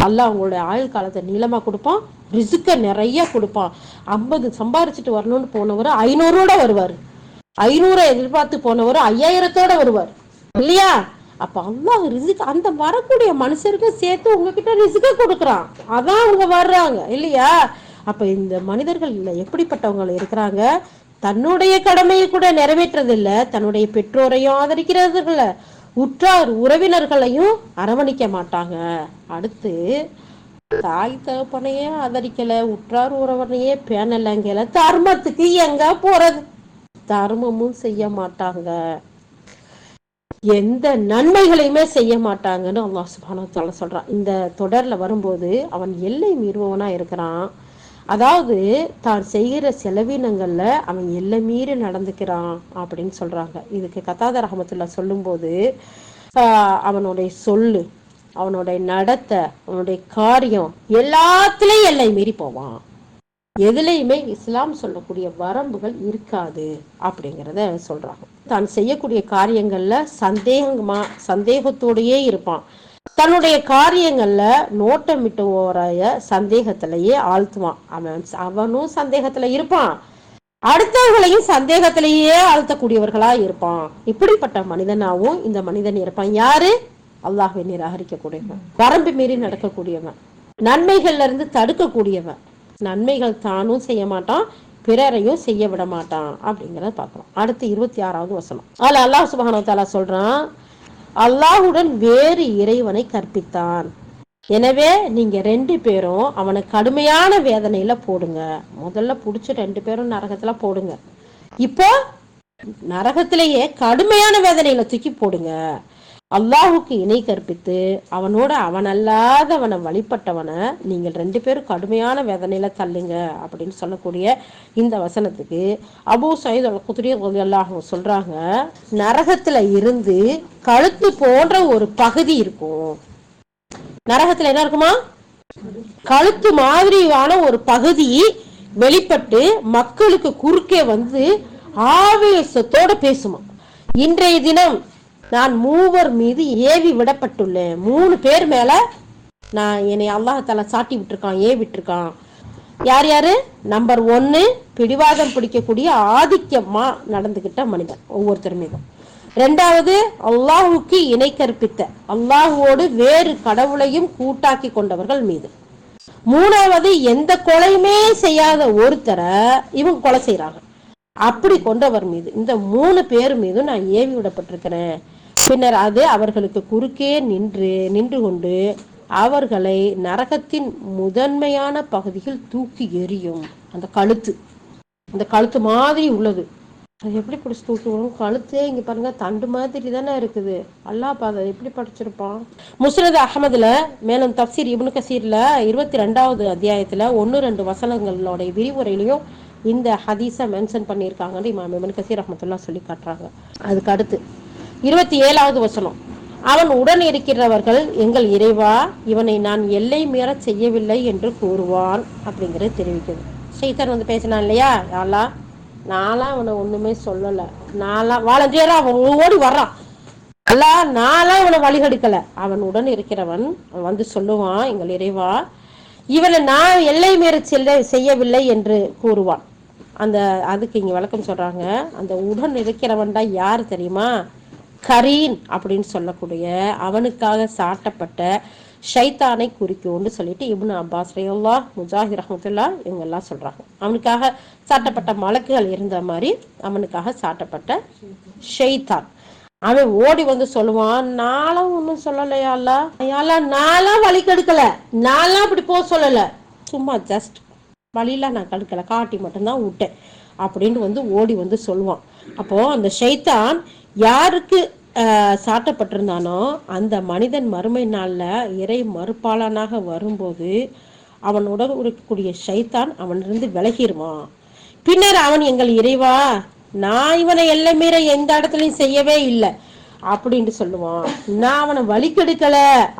அல்லாஹ் உங்களுடைய ஆயுள் காலத்தை நீளமா கொடுப்பான், ரிசுக்க நிறைய கொடுப்பான். 50 சம்பாரிச்சுட்டு வரணும்னு போனவர் 500ஓட வருவார், 500 எதிர்பார்த்து போனவர் 5000ஓட வருவார், இல்லையா? அப்ப அல்லாஹ் ரிசுக் அந்த வரக்கூடிய மனுஷருக்கு சேர்த்து உங்ககிட்ட ரிசுக்க கொடுக்குறான், அதான் அவங்க வர்றாங்க, இல்லையா? அப்ப இந்த மனிதர்கள் எப்படிப்பட்டவங்க இருக்கிறாங்க? தன்னுடைய கடமையை கூட நிறைவேற்றது இல்ல, தன்னுடைய பெற்றோரையும் ஆதரிக்கிறது இல்ல, உற்றார் உறவினர்களையும் அரவணைக்க மாட்டாங்க. அடுத்து தாய் தகப்பனையே ஆதரிக்கல, உற்றார் உறவனையே பேணலங்கல, தர்மத்துக்கு எங்க போறது? தர்மமும் செய்ய மாட்டாங்க, எந்த நன்மைகளையுமே செய்ய மாட்டாங்கன்னு அல்லாஹ் சுப்ஹானஹு வ தஆலா சொல்றான். இந்த தொடர்ல வரும்போது அவன் எல்லை மீறுபவனா இருக்கிறான். அதாவது தான் செய்கிற செலவினங்கள்ல அவன் எல்லை மீறி நடந்துக்கிறான் அப்படின்னு சொல்றாங்க. இதுக்கு கத்தாதா ரஹ்மத்துல்லாஹ் சொல்லும் போது அவனுடைய சொல்லு, அவனுடைய நடத்தை, அவனுடைய காரியம் எல்லாத்துலயும் எல்லை மீறி போவான், எதுலையுமே இஸ்லாம் சொல்லக்கூடிய வரம்புகள் இருக்காது அப்படிங்கிறத சொல்றாங்க. தான் செய்யக்கூடிய காரியங்கள்ல சந்தேகத்தோடையே இருப்பான், தன்னுடைய காரியங்கள்ல நோட்டமிட்டு ஓரைய சந்தேகத்திலேயே ஆழ்த்துவான். அவனும் சந்தேகத்துல இருப்பான், அடுத்தவர்களையும் சந்தேகத்திலேயே அழுத்தக்கூடியவர்களா இருப்பான். இப்படிப்பட்ட மனிதனாவும் இந்த மனிதன் இருப்பான். யாரு? அல்லாஹ்வை நிராகரிக்கக்கூடியவன், வரம்பு மீறி நடக்கக்கூடியவன், நன்மைகள்ல இருந்து தடுக்கக்கூடியவன், நன்மைகள் தானும் செய்ய மாட்டான், பிறரையும் செய்ய விட மாட்டான் அப்படிங்கிறத பார்க்கலாம். அடுத்து 26வது வசனம். அதுல அல்லாஹ் சுப்ஹானஹு வ தஆலா சொல்றான், அல்லாஹுடன் வேறு இறைவனை கற்பித்தான். எனவே நீங்க 2 பேரும் அவனை கடுமையான வேதனையில போடுங்க. முதல்ல புடிச்சு 2 பேரும் நரகத்துல போடுங்க. இப்போ நரகத்திலேயே கடுமையான வேதனையில தூக்கி போடுங்க. அல்லாஹுக்கு இணை கற்பித்து அவனோட அவன் அல்லாதவனை வழிபட்டவனை நீங்கள் 2 பேரும் கடுமையான வேதனையில தள்ளுங்க அப்படின்னு சொல்லக்கூடிய இந்த வசனத்துக்கு அபூ சயீத் அல் குத்ரி ரலியல்லாஹு அன்ஹு சொல்றாங்க, நரகத்துல இருந்து கழுத்து போன்ற ஒரு பகுதி இருக்கும். நரகத்துல என்ன இருக்குமா? கழுத்து மாதிரியான ஒரு பகுதி வெளிப்பட்டு மக்களுக்கு குறுக்கே வந்து ஆவேசத்தோட பேசுமா. இன்றைய தினம் நான் 3 மீது ஏவி விடப்பட்டுள்ளேன். 3 பேர் மேல நான் என்னை அல்லாஹ் சாட்டி விட்டுருக்கான், ஏவிட்டுருக்கான். யார் யாரு? நம்பர் 1, பிடிவாதம் பிடிக்கக்கூடிய ஆதிக்கமா நடந்துகிட்ட மனிதன் ஒவ்வொருத்தர் மீதும். 2வது, அல்லாஹுக்கு இணை கற்பித்த, அல்லாஹுவோடு வேறு கடவுளையும் கூட்டாக்கி கொண்டவர்கள் மீது. 3வது, எந்த கொலையுமே செய்யாத ஒருத்தரை இவங்க கொலை செய்யறாங்க, அப்படி கொண்டவர் மீது. இந்த 3 பேர் மீதும் நான் ஏவி விடப்பட்டிருக்கிறேன். பின்னர் அது அவர்களுக்கு குறுக்கே நின்று கொண்டு அவர்களை நரகத்தின் முதன்மையான பகுதியில் தூக்கி எறியும். அந்த கழுத்து மாதிரி உள்ளது, அது எப்படி பிடிச்சி தூக்கி வரும்? கழுத்தே இங்க பாருங்க தண்டு மாதிரி தானே இருக்குது. அல்லாஹ் பாத எப்படி படிச்சிருப்பான். முஸ்னத் அஹமதுல மேலும் தப்சீர் இப்னு கசீர்ல 22வது அத்தியாயத்துல 1-2 வசனங்களோட விரிவுரையிலையும் இந்த ஹதீஸை மென்ஷன் பண்ணியிருக்காங்கன்னு இமாம் இப்னு கசீர் ரஹ்மத்துல்லாஹ் சொல்லி காட்டுறாங்க. அதுக்கு அடுத்து 27வது வசனம், அவன் உடன் இருக்கிறவர்கள் எங்கள் இறைவா இவனை நான் எல்லை மீற செய்யவில்லை என்று கூறுவான் அப்படிங்கறது தெரிவிக்குது. ஷைத்தான் வந்து பேசினான் இல்லையா, யாழ்லா நான்லாம் அவனை ஒண்ணுமே சொல்லல, நான்லாம் வாலண்டியரா அவன் ஓடி வர்றான், அல்ல நான்லாம் அவனை வழிகெடுக்கல. அவன் உடன் இருக்கிறவன் வந்து சொல்லுவான், எங்கள் இறைவா இவனை நான் எல்லை மீற செய்யவில்லை என்று கூறுவான். அதுக்கு இங்க விளக்கம் சொல்றாங்க, அந்த உடன் இருக்கிறவன் தான் யாரு தெரியுமா? கரீன் அப்படின்னு சொல்லக்கூடிய அவனுக்காக சாட்டப்பட்ட ஷைத்தானை குறிக்கும்னு சொல்லிட்டு இப்னு அப்பாஸ் ரலியல்லாஹு முஜாஹித் ரஹ்மத்துல்லாஹ் இவங்க எல்லாம் சொல்றாங்க. அவனுக்காக சாட்டப்பட்ட மலக்குகள் இருந்த மாதிரி அவனுக்காக சாட்டப்பட்ட ஷைத்தான். அவன் ஓடி வந்து சொல்லுவான், நானும் ஒன்னும் சொல்லலையால, நான்லாம் வழி கெடுக்கல, நான்லாம் அப்படி போக சொல்லல, சும்மா ஜஸ்ட் வழியில நான் கெடுக்கல, காட்டி மட்டும்தான் விட்டேன் அப்படின்னு வந்து ஓடி வந்து சொல்லுவான். அப்போ அந்த ஷைத்தான் யாருக்கு சாட்டப்பட்டிருந்தானோ அந்த மனிதன் மறுமை நாள்ல இறை மறுப்பாளனாக வரும்போது அவனோட இருக்கக்கூடிய ஷைத்தான் அவனிருந்து விலகிடுவான். பின்னர் அவன் எங்கள் இறைவா நான் இவனை எல்லை மீற எந்த இடத்துலயும் செய்யவே இல்லை அப்படின்னு சொல்லுவான், நான் அவனை வழி கெடுக்கல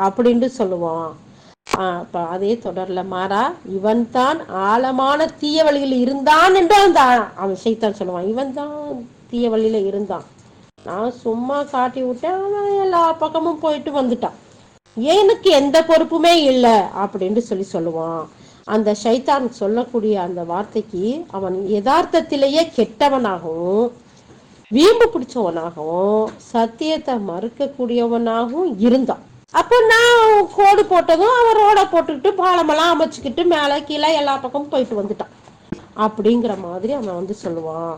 அப்படின்னு சொல்லுவான். அதே தொடர்ல மாறா இவன் தான் ஆழமான தீய வழியில் இருந்தான் என்று அவன் ஷைத்தான் சொல்லுவான், இவன் தான் தீய வழியில இருந்தான், நான் சும்மா காட்டி விட்டேன், அவன் எல்லா பக்கமும் போயிட்டு வந்துட்டான், எனக்கு எந்த பொறுப்புமே இல்லை அப்படின்னு சொல்லுவான். அந்த ஷைத்தான் சொல்லக்கூடிய அந்த வார்த்தைக்கு அவன் யதார்த்தத்திலேயே கெட்டவனாகவும் வீம்பு பிடிச்சவனாகவும் சத்தியத்தை மறுக்கக்கூடியவனாகவும் இருந்தான். அப்ப நான் கோடு போட்டதும் அவன் ரோட போட்டுக்கிட்டு பாலமெல்லாம் அமைச்சுக்கிட்டு மேல கீழே எல்லா பக்கமும் போயிட்டு வந்துட்டான் அப்படிங்கிற மாதிரி அவன் வந்து சொல்லுவான்.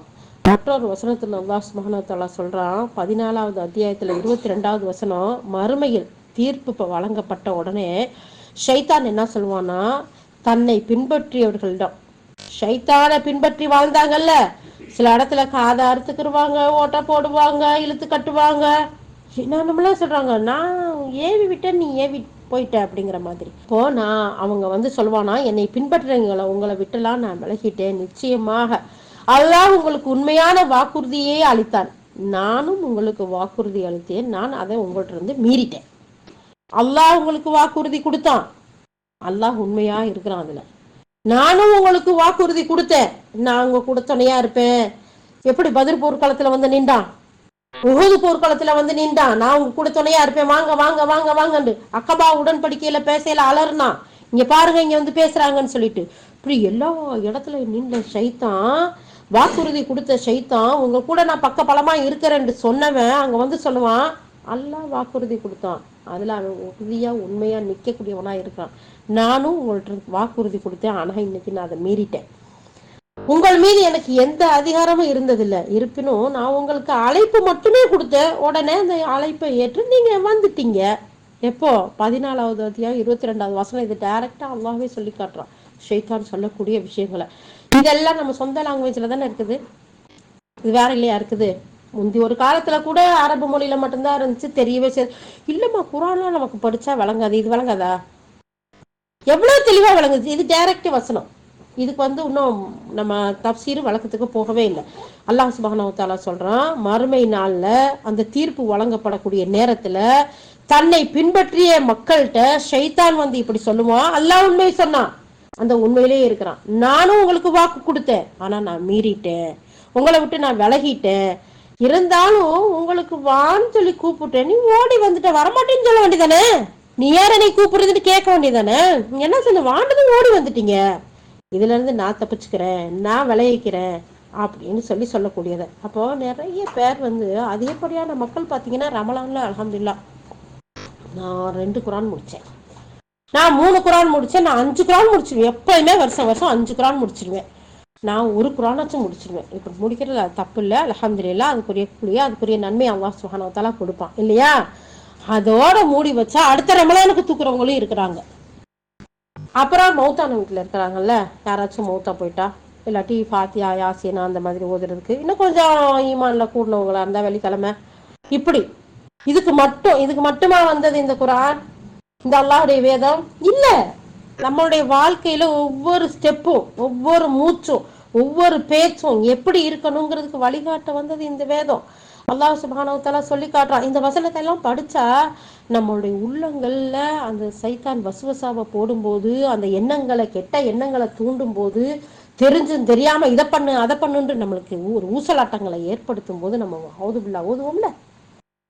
மற்றொரு வசனத்துல அல்லாஹ் சுப்ஹானஹு வ தஆலா சொல்றான், 14வது அத்தியாயத்துல 22வது வசனம், மறுமையில் தீர்ப்பு வழங்கப்பட்ட உடனே ஷைத்தான் என்ன சொல்லுவான்னா, தன்னை பின்பற்றியவர்களிடம், ஷைத்தானை பின்பற்றி வாழ்ந்தாங்கல்ல, சில இடத்துல காதை அறுத்துக்கிடுவாங்க, ஓட்ட போடுவாங்க, இழுத்து கட்டுவாங்க, என்னென்னலாம் சொல்றாங்க, நான் ஏவி விட்டேன் நீ ஏவி போயிட்ட அப்படிங்கிற மாதிரி. இப்போ அவங்க வந்து சொல்லுவானா, என்னை பின்பற்றுறீங்களா, உங்களை விட்டுலாம் நான் விலகிட்டேன், நிச்சயமாக அல்லாஹ் உங்களுக்கு உண்மையான வாக்குறுதியே அளித்தான், நானும் உங்களுக்கு வாக்குறுதி அளித்தேன், நான் அதை உங்கள்ட்ட இருந்து மீறிட்டேன். அல்லாஹ் உங்களுக்கு வாக்குறுதி கொடுத்தான், அல்லாஹ் உண்மையா இருக்கிறான், அதுல நானும் உங்களுக்கு வாக்குறுதி கொடுத்தேன், நான் உங்க கூட துணையா இருப்பேன். எப்படி பதிர் போர்க்களத்துல வந்து நின்றான், உஹது போர்க்களத்துல வந்து நின்றான், நான் உங்க கூட துணையா இருப்பேன், வாங்க வாங்க வாங்க வாங்கன்னு அக்கபா உடன்படிக்கையில பேசையில அலர்னான், இங்க பாருங்க இங்க வந்து பேசுறாங்கன்னு சொல்லிட்டு இப்படி எல்லா இடத்துல நின்ற ஷைத்தான் வாக்குறுதி கொடுத்த ஷைத்தான் உங்க கூட நான் பக்க பலமா இருக்கிறேன்னு சொன்னவன் அங்க வந்து சொல்லுவான், அல்லாஹ் வாக்குறுதி கொடுத்தான், அதுல அவன் உறுதியா உண்மையா நிக்கக்கூடியவனா இருக்கான். நானும் உங்கள்ட்ட வாக்குறுதி கொடுத்தேன், ஆனா இன்னைக்கு நான் அதை மீறிட்டேன். உங்கள் மீது எனக்கு எந்த அதிகாரமும் இருந்ததில்லை. இருப்பினும் நான் உங்களுக்கு அழைப்பு மட்டுமே கொடுத்தேன். உடனே அந்த அழைப்பை ஏற்று நீங்க வந்துட்டீங்க. எப்போ? 14வது அத்தியாயம் 22வது வசனம். இது டைரக்டா அல்லாஹ்வே சொல்லி காட்டுறான் ஷைத்தான் சொல்லக்கூடிய விஷயங்களை. இதெல்லாம் நம்ம சொந்த லாங்குவேஜ்ல தானே இருக்குது, இது வேற இல்லையா இருக்குது? முந்தி ஒரு காலத்துல கூட அரபு மொழியில மட்டும்தான் இருந்துச்சு, தெரியவே இல்லம்மா குரான்லாம் நமக்கு படிச்சா விளங்காது. இது விளங்காதா? எவ்வளவு தெளிவா விளங்குது. இது டைரக்ட் வசனம். இதுக்கு வந்து இன்னும் நம்ம தப்சீர் வழக்கத்துக்கு போகவே இல்லை. அல்லாஹ் சுப்ஹானஹு வ தஆலா சொல்றான், மறுமை நாள்ல அந்த தீர்ப்பு வழங்கப்படக்கூடிய நேரத்துல தன்னை பின்பற்றிய மக்கள்கிட்ட ஷைத்தான் வந்து இப்படி சொல்லுவான், அல்லாஹ் உண்மை சொன்னான், அந்த உண்மையிலேயே இருக்கிறான், நானும் உங்களுக்கு வாக்கு கொடுத்தேன், ஆனா நான் மீறிட்டேன், உங்களை விட்டு நான் விலகிட்டேன், இருந்தாலும் உங்களுக்கு வான்னு சொல்லி கூப்பிட்டேன், நீ ஓடி வந்துட்ட, வரமாட்டேன்னு சொல்ல வேண்டியதானே, நீ யார நீ கூப்பிடுறதுன்னு கேட்க வேண்டியதானே, நீங்க என்ன சொன்ன, வாண்டது ஓடி வந்துட்டீங்க, இதுல இருந்து நான் தப்பிச்சுக்கிறேன், நான் விளைவிக்கிறேன் அப்படின்னு சொல்லி சொல்லக்கூடியது. அப்போ நிறைய பேர் வந்து அதிகப்படியான மக்கள் பாத்தீங்கன்னா ரமலான்ல அல்ஹம்துலில்லாஹ் நான் 2 குரான் முடிச்சேன், நான் 3 குரான் முடிச்சேன், நான் 5 குரான் முடிச்சிருவேன், எப்பயுமே வருஷம் வருஷம் 5 குரான் முடிச்சிருவேன், நான் ஒரு குரானாச்சும் முடிச்சிருவேன். இப்ப முடிக்கிறது தப்பு இல்லை, அல்ஹம்துலில்லாஹ் அதுக்குரிய கூலியா அதுக்குரிய நன்மை அல்லாஹ் சுப்ஹானஹு வ தஆலா கொடுப்பான் இல்லையா. அதோட மூடி வச்சா அடுத்த ரமலானுக்கு தூக்குறவங்களும் இருக்கிறாங்க. அப்புறம் மௌத்தான வீட்டில் இருக்கிறாங்கல்ல, யாராச்சும் மௌத்தா போயிட்டா இல்லாட்டி ஃபாத்தியா யாசினா அந்த மாதிரி ஓதுறதுக்கு இன்னும் கொஞ்சம் ஈமான்ல கூடினவங்களா இருந்தா வெள்ளிக்கிழமை இப்படி இதுக்கு மட்டுமா வந்தது இந்த குரான், இந்த அல்லாஹ்வுடைய வேதம்? இல்ல, நம்மளுடைய வாழ்க்கையில ஒவ்வொரு ஸ்டெப்பும் ஒவ்வொரு மூச்சும் ஒவ்வொரு பேச்சும் எப்படி இருக்கணுங்கிறதுக்கு வழிகாட்ட வந்தது இந்த வேதம். அல்லாஹ் சுப்ஹானஹு வ தஆலா சொல்லி காட்டுறான். இந்த வசனத்தை எல்லாம் படிச்சா நம்மளுடைய உள்ளங்கள்ல அந்த சைத்தான் வசுவசாவை போடும்போது, அந்த எண்ணங்களை கெட்ட எண்ணங்களை தூண்டும் போது, தெரிஞ்சும் தெரியாம இதை பண்ணு அதை பண்ணுன்னு நம்மளுக்கு ஒரு ஊசலாட்டங்களை ஏற்படுத்தும் போது நம்ம ஹவுதுபில்லா ஓதுவோம்ல,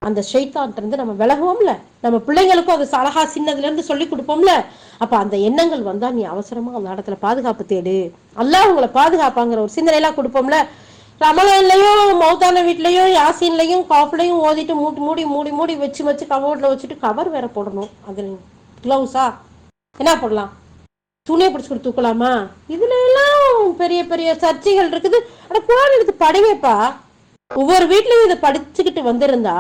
அந்த ஷைத்தான் இருந்து நம்ம விலகுவோம்ல, நம்ம பிள்ளைங்களுக்கும் அது அழகா சின்னதுல இருந்து சொல்லி கொடுப்போம்ல. அப்ப அந்த எண்ணங்கள் வந்தா நீ அவசரமா அந்த இடத்துல பாதுகாப்பு தேடு, அல்லாஹ் உங்களை பாதுகாப்பாங்கிற ஒரு சிந்தனை எல்லாம் கொடுப்போம்ல. ரமலான்லயும் மௌத்தான வீட்லயும் யாசின்லயும் காஃப்லயும் ஓதிட்டு மூடி மூடி மூடி மூடி வச்சு வச்சு கவர்ல வச்சுட்டு கவர் வேற போடணும், அது கிளவுஸா என்ன போடலாம், துணியை பிடிச்சு தூக்கலாமா, இதுல எல்லாம் பெரிய பெரிய சர்ச்சைகள் இருக்குது. ஆனா குரான் எடுத்து படிங்கப்பா, ஒவ்வொரு வீட்லயும் இதை படிச்சுக்கிட்டு வந்திருந்தா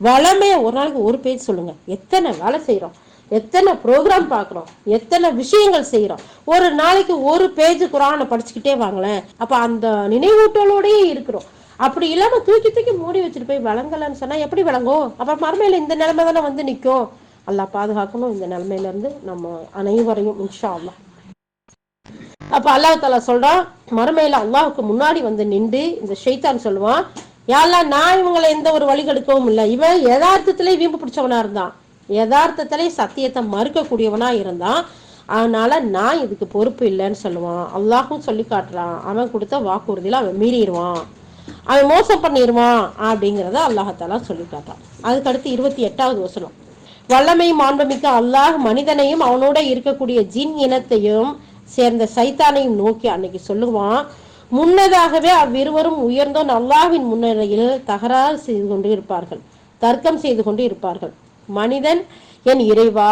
வளமையா ஒரு நாளைக்கு ஒரு பேஜ் சொல்லுங்க. எத்தனை வேலை செய்யறோம், எத்தனை ப்ரோக்ராம் பார்க்குறோம், எத்தனை விஷயங்கள் செய்யறோம், ஒரு நாளைக்கு ஒரு பேஜ் குரானை படிச்சுக்கிட்டே வாங்களேன். அப்ப அந்த நினைவூட்டலோடயே இருக்கிறோம். அப்படி இல்லாம தூக்கி தூக்கி மூடி வச்சுட்டு போய் விளங்கலன்னு சொன்னா எப்படி விளங்கும்? அப்ப மறுமையில இந்த நிலைமை தானே வந்து நிற்கும். அல்லாஹ் பாதுகாக்கணும் இந்த நிலைமையில இருந்து நம்ம அனைவரையும் இன்ஷா அல்லாஹ். அப்ப அல்லாஹ் தஆலா சொல்றான், மறுமையில அல்லாஹ்வுக்கு முன்னாடி வந்து நின்று இந்த ஷைத்தான் சொல்லுவான், யா அல்லாஹ் நான் இவங்களை எந்த ஒரு வழிகெடுக்கவும் இல்லை, இவன் யதார்த்தத்திலே வீம்பு பிடிச்சவனா இருந்தான், யதார்த்தத்திலே சத்தியத்தை மறுக்கக்கூடியவனா இருந்தான், அதனால நான் இதுக்கு பொறுப்பு இல்லைன்னு சொல்லுவான். அல்லாஹும் சொல்லி காட்டுறான், அவன் கொடுத்த வாக்குறுதியில அவன் மீறிடுவான், அவன் மோசம் பண்ணிடுவான் அப்படிங்கிறத அல்லாஹ் தஆலா சொல்லி காட்டுறான். அதுக்கடுத்து 28வது வசனம், வல்லமை மாண்புமிக்க அல்லாஹ் மனிதனையும் அவனோட இருக்கக்கூடிய ஜின் இனத்தையும் சேர்ந்த சைத்தானையும் நோக்கி அன்னைக்கு சொல்லுவான், முன்னதாகவே அவ்விருவரும் உயர்ந்தோன் அல்லாஹ்வின் முன்னிலையில் தகராறு செய்து கொண்டு இருப்பார்கள், தர்க்கம் செய்து கொண்டு இருப்பார்கள். மனிதன், என் இறைவா,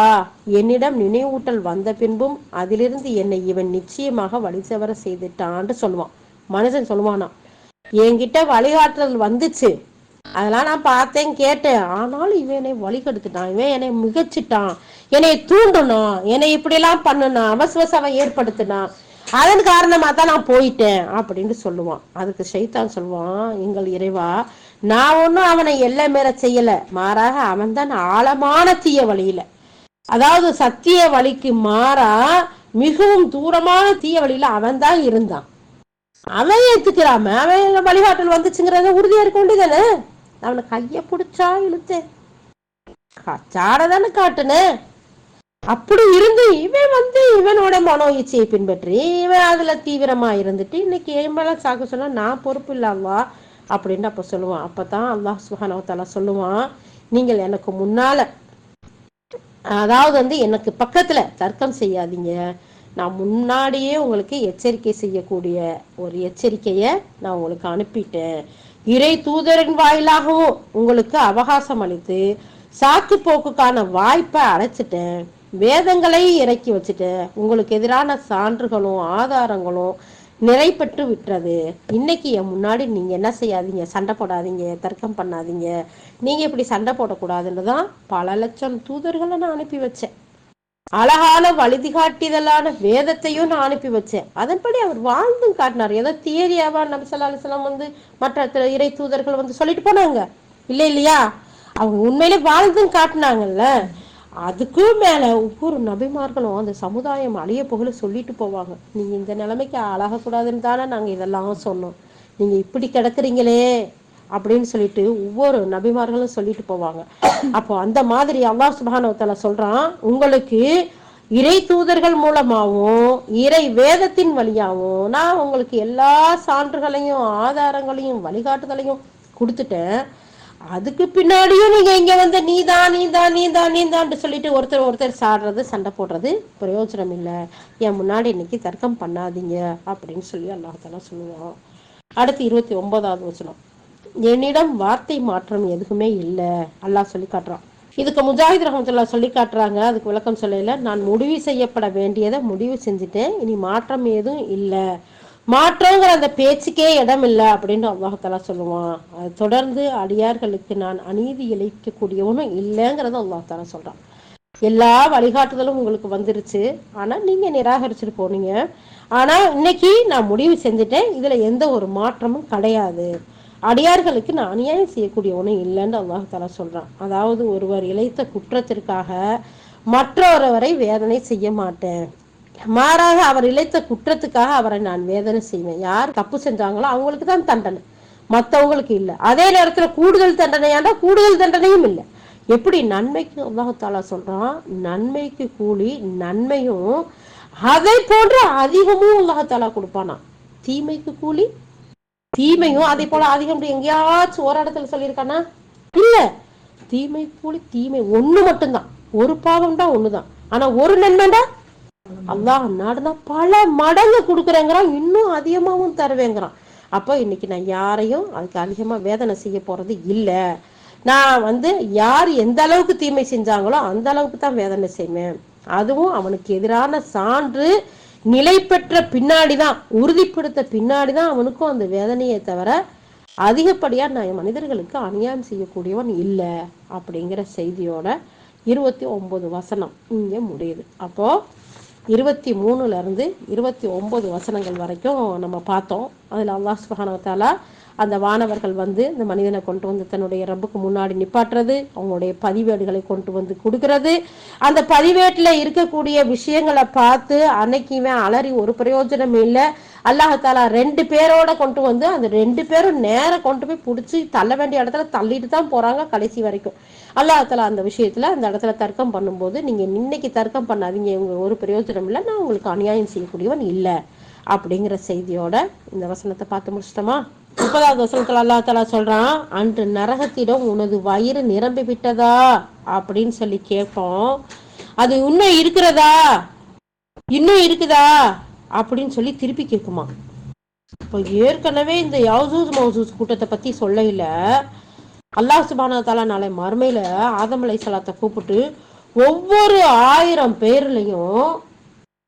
என்னிடம் நினைவூட்டல் வந்த பின்பும் அதிலிருந்து என்னை இவன் நிச்சயமாக வழி தவற செய்துட்டான்னு சொல்லுவான். மனுஷன் சொல்லுவானா, என்கிட்ட வழிகாட்டுதல் வந்துச்சு, அதெல்லாம் நான் பார்த்தேன் கேட்டேன், ஆனாலும் இவன் என்னை வழிகெடுத்துட்டான், இவன் என்னை மிகச்சிட்டான், என்னை தூண்டணும், என்னை இப்படி எல்லாம் பண்ணணும், அவசவசவை ஏற்படுத்தினான், அதன் காரணமா தான் நான் போயிட்டேன் அப்படின்னு சொல்லுவான். அதுக்கு ஷைத்தான் சொல்லுவான், எங்கள் இறைவா, நான் ஒன்னும் அவனை எல்லை மீற செய்யல, மாறாக அவன் தான் ஆழமான தீய வழியில, அதாவது சத்திய வழிக்கு மாறா மிகவும் தூரமான தீய வழியில அவன் தான் இருந்தான். அவன் ஏத்துக்கிறாம அவன் வழிகாட்டல் வந்துச்சுங்கிறத உறுதியா இருக்க வேண்டியதானே. அவனை கைய பிடிச்சா இழுத்தேன், சாடதானே காட்டுனேன், அப்படி இருந்து இவன் வந்து இவனோட மனோ இச்சையை பின்பற்றி இவன் அதுல தீவிரமா இருந்துட்டு இன்னைக்கு ஏமல சாக்க சொன்னா நான் பொறுப்பு இல்ல அல்லாஹ் அப்படின்னு அப்ப சொல்லுவான். அப்பதான் அல்லாஹ் சுப்ஹானஹு வ தஆலா சொல்லுவான், நீங்கள் எனக்கு முன்னால, அதாவது வந்து எனக்கு பக்கத்துல தர்க்கம் செய்யாதீங்க, நான் முன்னாடியே உங்களுக்கு எச்சரிக்கை செய்யக்கூடிய ஒரு எச்சரிக்கையை நான் உங்களுக்கு அனுப்பிட்டேன். இறை தூதரின் வாயிலாகவும் உங்களுக்கு அவகாசம் அளித்து சாக்கு போக்குக்கான வாய்ப்பை அடைச்சிட்டேன். வேதங்களை இறக்கி வச்சுட்டேன். உங்களுக்கு எதிரான சான்றுகளும் ஆதாரங்களும் நிறைப்பெற்று விட்டுறது. இன்னைக்கு என் முன்னாடி நீங்க என்ன செய்யாதீங்க, சண்டை போடாதீங்க, தர்க்கம் பண்ணாதீங்க, நீங்க இப்படி சண்டை போடக்கூடாதுன்னு தான் பல லட்சம் தூதர்களை நான் அனுப்பி வச்சேன். அழகான வழிகாட்டுதலான வேதத்தையும் நான் அனுப்பி வச்சேன். அதன்படி அவர் வாழ்ந்தும் காட்டினார். ஏதோ தியரியாவா நபி ஸல்லல்லாஹு அலைஹி வஸல்லம் மற்ற இறை தூதர்கள் சொல்லிட்டு போனாங்க இல்லையா? அவங்க உண்மையிலே வாழ்ந்தும் காட்டினாங்கல்ல. அதுக்கும் மேல ஒவ்வொரு நபிமார்களும் அந்த சமுதாயம் அழிய போகல சொல்லிட்டு போவாங்க. நீங்க இந்த நிலைமைக்கு ஆளாகக்கூடாதுன்னு தானே நாங்க இதெல்லாம் சொன்னோம், நீங்க இப்படி கிடக்குறீங்களே அப்படின்னு சொல்லிட்டு ஒவ்வொரு நபிமார்களும் சொல்லிட்டு போவாங்க. அப்போ அந்த மாதிரி அல்லாஹ் சுப்ஹானஹு வ தஆலா சொல்றான், உங்களுக்கு இறை தூதர்கள் மூலமாகவும் இறை வேதத்தின் வழியாகவும் நான் உங்களுக்கு எல்லா சான்றுகளையும் ஆதாரங்களையும் வழிகாட்டுதலையும் கொடுத்துட்டேன். அதுக்கு பின்னாடியும் நீங்க இங்க வந்து நீதான் சொல்லிட்டு ஒருத்தர் சாடுறது சண்டை போடுறது பிரயோஜனம் இல்லை. என் முன்னாடி இன்னைக்கு தர்க்கம் பண்ணாதீங்க அப்படின்னு சொல்லி அல்லாஹ் தஆலா சொல்லுவான். அடுத்து 29வது வசனம், என்னிடம் வார்த்தை மாற்றம் எதுவுமே இல்லை அல்லாஹ் சொல்லி காட்டுறான். இதுக்கு முஜாஹித் ரஹ்மத்துல்லாஹ் சொல்லி காட்டுறாங்க. அதுக்கு விளக்கம் சொல்லல, நான் முடிவு செய்யப்பட வேண்டியதை முடிவு செஞ்சுட்டேன், இனி மாற்றம் ஏதும் இல்லை, மாற்றங்கிற அந்த பேச்சுக்கே இடம் இல்லை அப்படின்னு அல்லாஹ் தஆலா சொல்லுவான். அது தொடர்ந்து அடியார்களுக்கு நான் அநீதி இழைக்கக்கூடியவனும் இல்லைங்கிறத அல்லாஹ் தஆலா சொல்றான். எல்லா வழிகாட்டுதலும் உங்களுக்கு வந்துருச்சு, ஆனா நீங்க நிராகரிச்சுட்டு போனீங்க. ஆனா இன்னைக்கு நான் முடிவு செஞ்சுட்டேன், இதுல எந்த ஒரு மாற்றமும் கிடையாது, அடியார்களுக்கு நான் அநியாயம் செய்யக்கூடியவனும் இல்லைன்னு அல்லாஹ் தஆலா சொல்றான். அதாவது ஒருவர் இழைத்த குற்றத்திற்காக மற்றொருவரை வேதனை செய்ய மாட்டேன், மாறாக அவர் இழைத்த குற்றத்துக்காக அவரை நான் வேதனை செய்வேன். யார் தப்பு செஞ்சாங்களோ அவங்களுக்கு தான் தண்டனை, மற்றவங்களுக்கு இல்லை. அதே நேரத்துல கூடுதல் தண்டனையாண்டா கூடுதல் தண்டனையும் இல்லை. எப்படி நன்மைக்கு அல்லாஹ் தஆலா சொல்றான், நன்மைக்கு கூலி நன்மையும் அதை போன்ற அதிகமும் அல்லாஹ் தஆலா கொடுப்பானா, தீமைக்கு கூலி தீமையும் அதை போல அதிகம் எங்கேயாச்சும் ஒரு இடத்துல சொல்லியிருக்கானா? இல்ல. தீமை கூலி தீமை ஒண்ணு மட்டும்தான், ஒரு பாவம் தான் ஒண்ணுதான். ஆனா ஒரு நன்மைடா அல்லாஹ் நாடுனா பல மடங்கு கொடுக்குறேங்கிறான், இன்னும் அதிகமாகவும் தருவேங்கிறான். அப்போ இன்னைக்கு நான் யாரையும் அதுக்கு அதிகமா வேதனை செய்ய போறது இல்லை. நான் யார் எந்த அளவுக்கு தீமை செஞ்சாங்களோ அந்த அளவுக்கு தான் வேதனை செய்வேன். அதுவும் அவனுக்கு எதிரான சான்று நிலை பெற்ற பின்னாடிதான், உறுதிப்படுத்த பின்னாடிதான் அவனுக்கும் அந்த வேதனையை தவிர அதிகப்படியா நான் மனிதர்களுக்கு அநியாயம் செய்யக்கூடியவன் இல்லை அப்படிங்கிற செய்தியோட 29 வசனம் இங்க முடியுது. அப்போ 23ல இருந்து 29 வசனங்கள் வரைக்கும் நம்ம பார்த்தோம். அதுல அல்லாஹ் சுப்ஹானஹு வ தஆலா அந்த வானவர்கள் இந்த மனிதனை கொண்டு வந்து தன்னுடைய ரப்புக்கு முன்னாடி நிப்பாட்டுறது, அவங்களுடைய பதிவேடுகளை கொண்டு வந்து கொடுக்கறது, அந்த பதிவேட்டுல இருக்கக்கூடிய விஷயங்களை பார்த்து அன்னைக்குமே அலறி ஒரு பிரயோஜனம் இல்லை. அல்லாஹ் தஆலா 2 பேரோட கொண்டு வந்து அந்த 2 பேரும் நேர கொண்டு போய் பிடிச்சி தள்ள வேண்டிய இடத்துல தள்ளிட்டு தான் போறாங்க கடைசி வரைக்கும். அல்லாஹ் தஆலா அந்த விஷயத்துல அந்த இடத்துல தர்க்கம் பண்ணும்போது, நீங்க இன்னைக்கு தர்க்கம் பண்ணாதீங்க, இவங்க ஒரு பிரயோஜனம் இல்லை, நான் உங்களுக்கு அநியாயம் செய்யக்கூடியவன் இல்லை அப்படிங்கிற செய்தியோட இந்த வசனத்தை பார்த்து முடிச்சிட்டோமா? 30வது வசனத்துல அல்லாஹ் தஆலா சொல்றான், அன்று நரகத்திடம் உனது வயிறு நிரம்பி விட்டதா அப்படின்னு சொல்லி கேட்போம். அது இன்னும் இருக்கிறதா, இன்னும் இருக்குதா அப்படின்னு சொல்லி திருப்பி கேட்குமா. இப்போ ஏற்கனவே இந்த யாஜூஜ் மௌஜூஜ் கூட்டத்தை பத்தி சொல்ல அல்லாஹ் சுப்ஹானஹு வ தஆலா நாளை மறுமையில ஆதம் அலைஹிஸ்ஸலாத்தை கூப்பிட்டு ஒவ்வொரு 1000 பேர்லயும்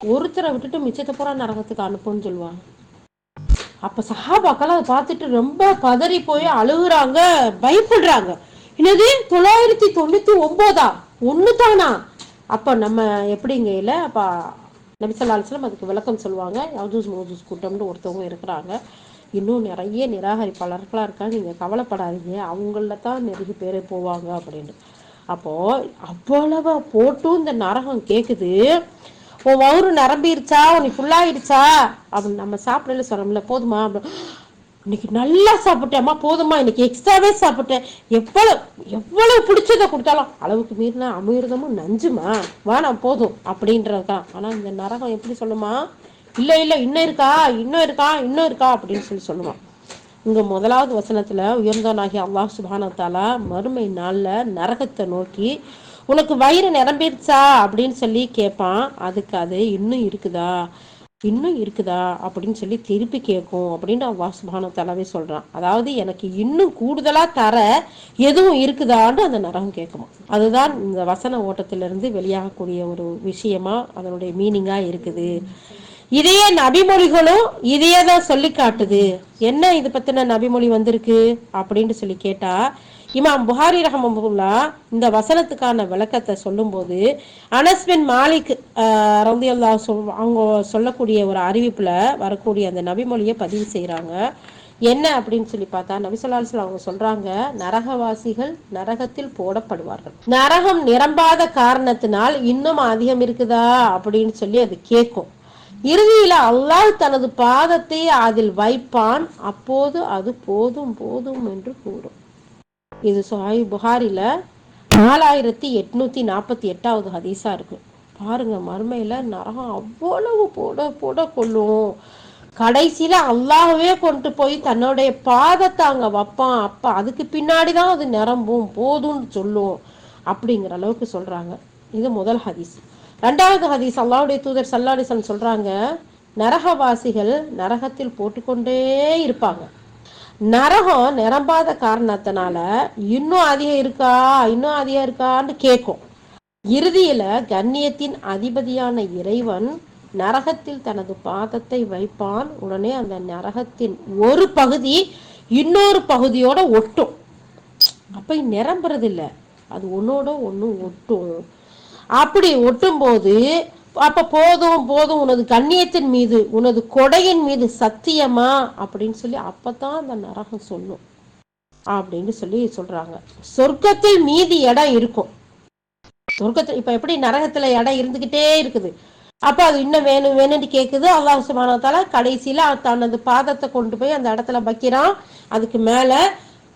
ஒருத்தரை விட்டுட்டு மிச்சத்தை பூரா நரகத்துக்கு அனுப்புன்னு சொல்லுவாங்க. அப்ப சஹாபாக்கள் அதை பார்த்துட்டு ரொம்ப பதறி போய் அழுகுறாங்க, பயப்படுறாங்க. என்னது 999 ஒண்ணு தானா? அப்ப நம்ம எப்படிங்க இல்ல? அப்ப நபி ஸல்லல்லாஹு அலைஹி வஸல்லம் அதுக்கு விளக்கம் சொல்லுவாங்க. யாஜூஜ் மௌஜூஜ் கூட்டம்னு ஒருத்தவங்க இருக்கிறாங்க, இன்னும் நிறைய நிராகரிப்பாளர்களா இருக்காங்க, நீங்க கவலைப்படாதீங்க, அவங்கள தான் நிறைய பேர் போவாங்க அப்படின்னு. அப்போ அவ்வளவு போட்டும் இந்த நரகம் கேக்குது, உன் வயிறு நிரம்பிருச்சா, உனக்கு ஃபுல்லாயிடுச்சா அப்படின்னு. நம்ம சாப்பிடல சொல்றோம்ல, போதுமா, இன்னைக்கு நல்லா சாப்பிட்டேம்மா, போதுமா, இன்னைக்கு எக்ஸ்ட்ராவே சாப்பிட்டேன், எவ்வளவு பிடிச்சதை கொடுத்தாலும் அளவுக்கு மீறினா அமிர்தமும் நஞ்சுமா, வேணாம் போதும் அப்படின்றதுதான். ஆனா இந்த நரகம் எப்படி சொல்லுமா, இல்ல இல்ல இன்னும் இருக்கா, இன்னும் இருக்கா, இன்னும் இருக்கா அப்படின்னு சொல்லுவான். இங்க 1வது வசனத்துல உயர்ந்தவனாகிய அல்லாஹ் சுப்ஹானஹு வ தஆலா மறுமை நாள்ல நரகத்தை நோக்கி உனக்கு வயிறு நிரம்பிருச்சா அப்படின்னு சொல்லி கேட்பான். அதுக்கு அது இன்னும் இருக்குதா இன்னும் இருக்குதா அப்படின்னு சொல்லி திருப்பி கேட்கும் அப்படின்னு அல்லாஹ் சுப்ஹானஹு வ தஆலாவே சொல்றான். அதாவது எனக்கு இன்னும் கூடுதலா தர எதுவும் இருக்குதான்னு அந்த நரகம் கேட்குமா. அதுதான் இந்த வசன ஓட்டத்திலிருந்து வெளியாகக்கூடிய ஒரு விஷயமா அதனுடைய மீனிங்கா இருக்குது. இதையே நபிமொழிகளும் இதையே தான் சொல்லி காட்டுது. என்ன இது பத்தின நபிமொழி வந்திருக்கு அப்படின்னு சொல்லி கேட்டா, இமாம் புகாரி ரஹ்மத்துல்லாஹ் இந்த வசனத்துக்கான விளக்கத்தை சொல்லும்போது, அனஸ் பின் மாலிக் ரலியல்லாஹு அவங்க சொல்லக்கூடிய ஒரு அறிவிப்புல வரக்கூடிய அந்த நபிமொழியை பதிவு செய்யறாங்க. என்ன அப்படின்னு சொல்லி பார்த்தா, நபி ஸல்லல்லாஹு அலைஹி வஸல்லம் அவங்க சொல்றாங்க, நரகவாசிகள் நரகத்தில் போடப்படுவார்கள். நரகம் நிரம்பாத காரணத்தினால் இன்னும் அதிகம் இருக்குதா அப்படின்னு சொல்லி அது கேட்கும். இறுதியில அல்லாஹ் தனது பாதத்தை அதில் வைப்பான். அப்போது அது போதும் போதும் என்று கூறும். இது சஹீஹ் புகாரில 4848வது ஹதீஸா இருக்கு. பாருங்க, மறுமையில நரகம் அவ்வளவு போட போட கொள்ளும். கடைசியில அல்லாஹ்வே கொண்டு போய் தன்னுடைய பாதத்தை அங்க வைப்பான். அப்ப அதுக்கு பின்னாடிதான் அது நிரம்பும் போதும்னு சொல்லும் அப்படிங்கிற அளவுக்கு சொல்றாங்க. இது முதல் ஹதீஸ். ரெண்டாவது ஹதீஸ், அல்லாஹ்வுடைய தூதர் ஸல்லல்லாஹு அலைஹி வஸல்லம் சொல்றாங்க, நரகவாசிகள் நரகத்தில் போட்டுக்கொண்டே இருப்பாங்க. நரகம் நிரம்பாத காரணத்தினால இன்னும் அதிகம் இருக்கா இன்னும் அதிகம் இருக்கான்னு கேட்கும். இறுதியில கண்ணியத்தின் அதிபதியான இறைவன் நரகத்தில் தனது பாதத்தை வைப்பான். உடனே அந்த நரகத்தின் ஒரு பகுதி இன்னொரு பகுதியோட ஒட்டும். அப்ப நிரம்புறது இல்லை, அது ஒன்னோட ஒண்ணு ஒட்டும். அப்படி ஒட்டும் போது அப்ப போதும் போதும் உனது கண்ணியத்தின் மீது உனது கொடையின் மீது சத்தியமா அப்படின்னு சொல்லி அப்பதான் அந்த நரகம் சொல்லும் அப்படின்னு சொல்லி சொல்றாங்க. சொர்க்கத்தில் மீதி இடம் இருக்கும். சொர்க்கத்துல இப்ப எப்படி நரகத்துல இடம் இருந்துகிட்டே இருக்குது, அப்ப அது இன்னும் வேணும் வேணும்னு கேக்குது. அல்லாஹ் சுப்ஹானஹு வ தஆலா கடைசியில தனது பாதத்தை கொண்டு போய் அந்த இடத்துல வைக்கிறான். அதுக்கு மேல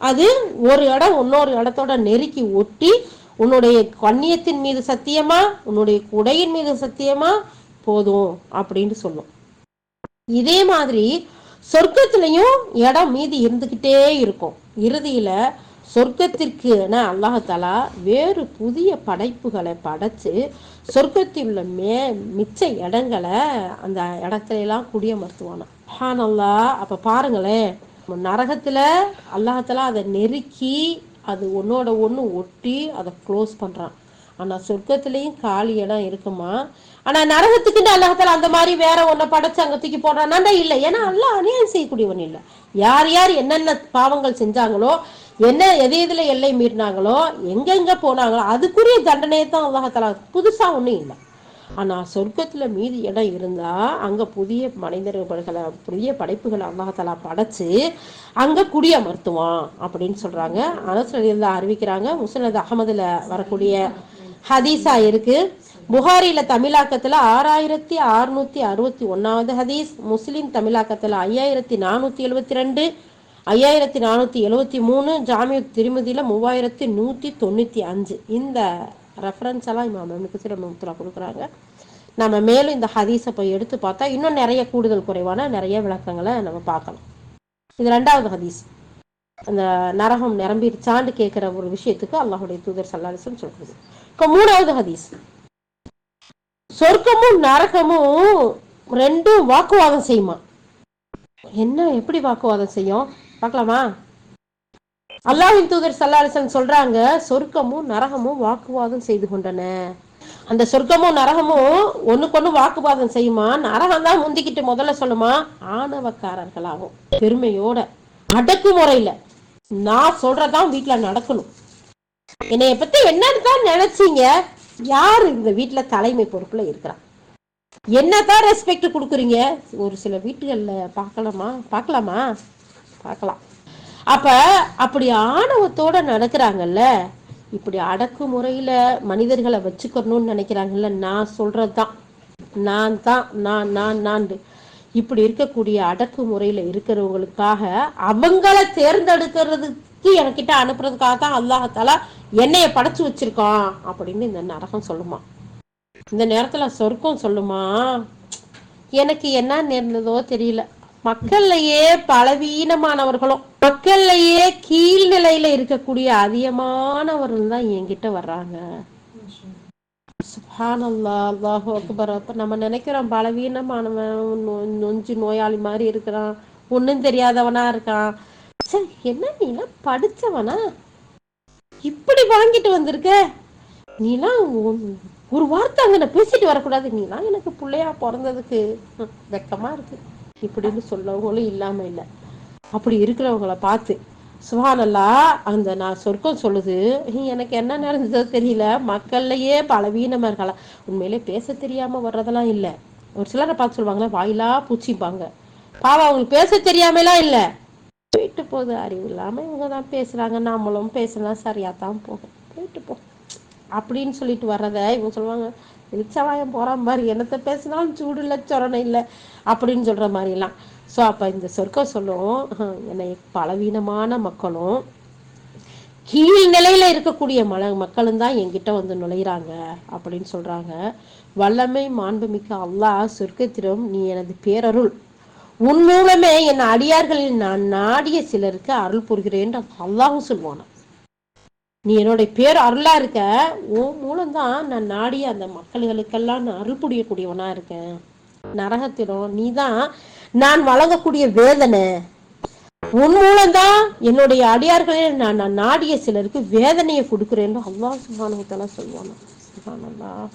அது ஒரு இடம் இன்னொரு இடத்தோட நெருக்கி ஒட்டி, உன்னுடைய கண்ணியத்தின் மீது சத்தியமா உன்னுடைய குடையின் மீது சத்தியமா போதும் அப்படின்னு சொல்லும். இதே மாதிரி சொர்க்கத்திலையும் இடம் மீதி இருந்துகிட்டே இருக்கும். இறுதியில சொர்க்கத்திற்கு அல்லாஹாலா வேறு புதிய படைப்புகளை படைச்சு சொர்க்கத்தில் உள்ள மிச்ச இடங்களை அந்த இடத்துல எல்லாம் குடியமர்த்துவானா. சுப்ஹானல்லாஹ். அப்ப பாருங்களேன், நரகத்துல அல்லாஹாலா அதை நெருக்கி அது ஒன்னோட ஒண்ணு ஒட்டி அதை க்ளோஸ் பண்றான். ஆனா சொர்க்கத்திலையும் காலி இடம் இருக்குமா. ஆனா நரகத்துக்குன்னு அல்லாஹாலா அந்த மாதிரி வேற ஒன்ன படைச்சு அங்க தூக்கி போடுறான்னா இல்லை. ஏன்னா அல்லாஹ் அநியாயம் செய்யக்கூடியவன் இல்லை. யார் யார் என்னென்ன பாவங்கள் செஞ்சாங்களோ, என்ன எதுல எல்லை மீறினாங்களோ, எங்கெங்க போனாங்களோ அதுக்குரிய தண்டனையை தான் அல்லாஹாலா, புதுசா ஒண்ணும் இல்லை. ஆனா சொர்க்கத்துல மீதி இடம் இருந்தா அங்க புதிய மனிதர்களை புதிய படைப்புகளை அல்லாஹாலா படைச்சு அங்க குடியமர்த்துவான் அப்படின்னு சொல்றாங்க. அனஸ் ரலியல்லாஹு அறிவிக்கிறாங்க. முஸ்னத் அஹமதுல வரக்கூடிய ஹதீஸா இருக்கு. புகாரில தமிழாக்கத்துல 6661வது ஹதீஸ், முஸ்லிம் தமிழாக்கத்துல 5472, 5473, ஜாமிஉ திர்மிதில 3195. இந்த ரெஃபரன்ஸ் எல்லாம் இமாம் இப்னு கஸீர் ரஹ்மத்துல்லாஹி கொடுக்குறாங்க. நம்ம மேலும் இந்த ஹதீஸை போய் எடுத்து பார்த்தா இன்னும் நிறைய கூடுதல் குறைவான நிறைய விளக்கங்களை நம்ம பார்க்கலாம். இது ரெண்டாவது ஹதீஸ். அந்த நரகம் நிரம்பிருச்சான்னு கேட்கிற ஒரு விஷயத்துக்கு அல்லாஹ்வுடைய தூதர் ஸல்லல்லாஹு அலைஹி வஸல்லம் சொல்றது. இப்போ மூணாவது ஹதீஸ், சொர்க்கமும் நரகமும் ரெண்டும் வாக்குவாதம் செய்யுமா. என்ன, எப்படி வாக்குவாதம் செய்யும் பார்க்கலாமா? அல்லாஹ்வின் தூதர் ஸல்லல்லாஹு அலைஹி வஸல்லம் சொல்றாங்க, சொர்க்கமும் நரகமும் வாக்குவாதம் செய்து கொண்டன. அந்த சொர்க்கமும் நரகமும் ஒண்ணுக்கொண்ணு வாக்குவாதம் செய்யுமா. நரகம் தான் முந்திக்கிட்டு முதல்ல சொல்லுமா, ஆணவக்காரர்களாகும், பெருமையோட அடக்குமுறையில நான் சொல்றதான் வீட்டுல நடக்கணும், என்னைய பத்தி என்னன்னு தான் நினைச்சீங்க, யாரு இந்த வீட்டுல தலைமை பொறுப்புல இருக்கிறான், என்னதான் ரெஸ்பெக்ட் கொடுக்குறீங்க. ஒரு சில வீட்டுகள்ல பார்க்கலாமா. அப்ப அப்படி ஆணவத்தோட நடக்கிறாங்கல்ல, இப்படி அடக்குமுறையில மனிதர்களை வச்சுக்கணும்னு நினைக்கிறாங்கல்ல, நான் சொல்றதுதான் நான் இப்படி இருக்கக்கூடிய அடக்குமுறையில இருக்கிறவங்களுக்காக அவங்கள தேர்ந்தெடுக்கிறதுக்கு என்கிட்ட அனுப்புறதுக்காக தான் அல்லாஹாலா என்னைய படைச்சு வச்சிருக்கான் அப்படின்னு இந்த நரகம் சொல்லுமா. இந்த நேரத்துல சொர்க்கம் சொல்லுமா, எனக்கு என்ன நேர்ந்ததோ தெரியல, மக்கள்லயே பலவீனமானவர்களும் மக்கள்லயே கீழ்நிலையில இருக்கக்கூடிய அதிகமானவர்கள் தான் என்கிட்ட வர்றாங்க. சுப்ஹானல்லாஹ், அல்லாஹு அக்பர். அப்ப நம்ம நினைக்கிறோம் பலவீனமானவன், நொஞ்சு நோயாளி மாதிரி இருக்கிறான், ஒன்னும் தெரியாதவனா இருக்கான். சரி, என்ன நீலாம் படிச்சவனா, இப்படி வாங்கிட்டு வந்திருக்க, நீலாம் ஒரு வார்த்தை அங்க பேசிட்டு வரக்கூடாது, நீலாம் எனக்கு பிள்ளையா பிறந்ததுக்கு வெக்கமா இருக்கு இப்படின்னு சொல்லவங்களும் இல்லாம இல்லை. அப்படி இருக்கிறவங்கள பார்த்து சுப்ஹானல்லாஹ், அந்த நான் சொர்க்கம் சொல்லுது, எனக்கு என்ன நடந்ததோ தெரியல, மக்கள்லயே பலவீனமா இருக்கலாம். உண்மையிலே பேச தெரியாம வர்றதெல்லாம் இல்லை. ஒரு சிலரை பார்த்து சொல்லுவாங்களே வாயிலா பூச்சிப்பாங்க, பாவம் அவங்களுக்கு பேச தெரியாமலாம் இல்லை, போயிட்டு போகுது, அறிவு இல்லாம இவங்க தான் பேசுறாங்க, நம்மளும் பேசலாம், சரியா தான் போகும், போயிட்டு போ அப்படின்னு சொல்லிட்டு வர்றத இவங்க சொல்லுவாங்க, இச்சவாயம் போற மாதிரி, என்னத்தை பேசினாலும் சூடு இல்லை சொரணை இல்லை அப்படின்னு சொல்ற மாதிரி எல்லாம். ஸோ அப்போ இந்த சொர்க்கம் சொல்லும், என்னை பலவீனமான மக்களும் கீழ் நிலையில இருக்கக்கூடிய மக்களும் தான் என்கிட்ட வந்து நுழையிறாங்க அப்படின்னு சொல்றாங்க. வல்லமை மாண்புமிக்க அல்லாஹ் சொர்க்கத்திலும், நீ எனது பேரருள், உன் மூலமே என் அடியார்களில் நான் நாடிய சிலருக்கு அருள் புரிகிறேன் அல்லாஹும் சொல்லுவானா. நீ என்னுடைய பேர் அருளா இருக்க, உன் மூலம்தான் நான் நாடிய அந்த மக்களுக்கெல்லாம் நான் அருள் புரியக்கூடியவனா இருக்கேன். நரகத்திலும் நீதான் நான் வழங்கக்கூடிய வேதனை, உன் மூலம்தான் என்னுடைய அடியார்களில் நான் நாடிய சிலருக்கு வேதனையை கொடுக்கிறேன்னு அல்லாஹ் சுப்ஹானஹு வ தஆலா சொல்லுவானா. சுப்ஹானல்லாஹ்.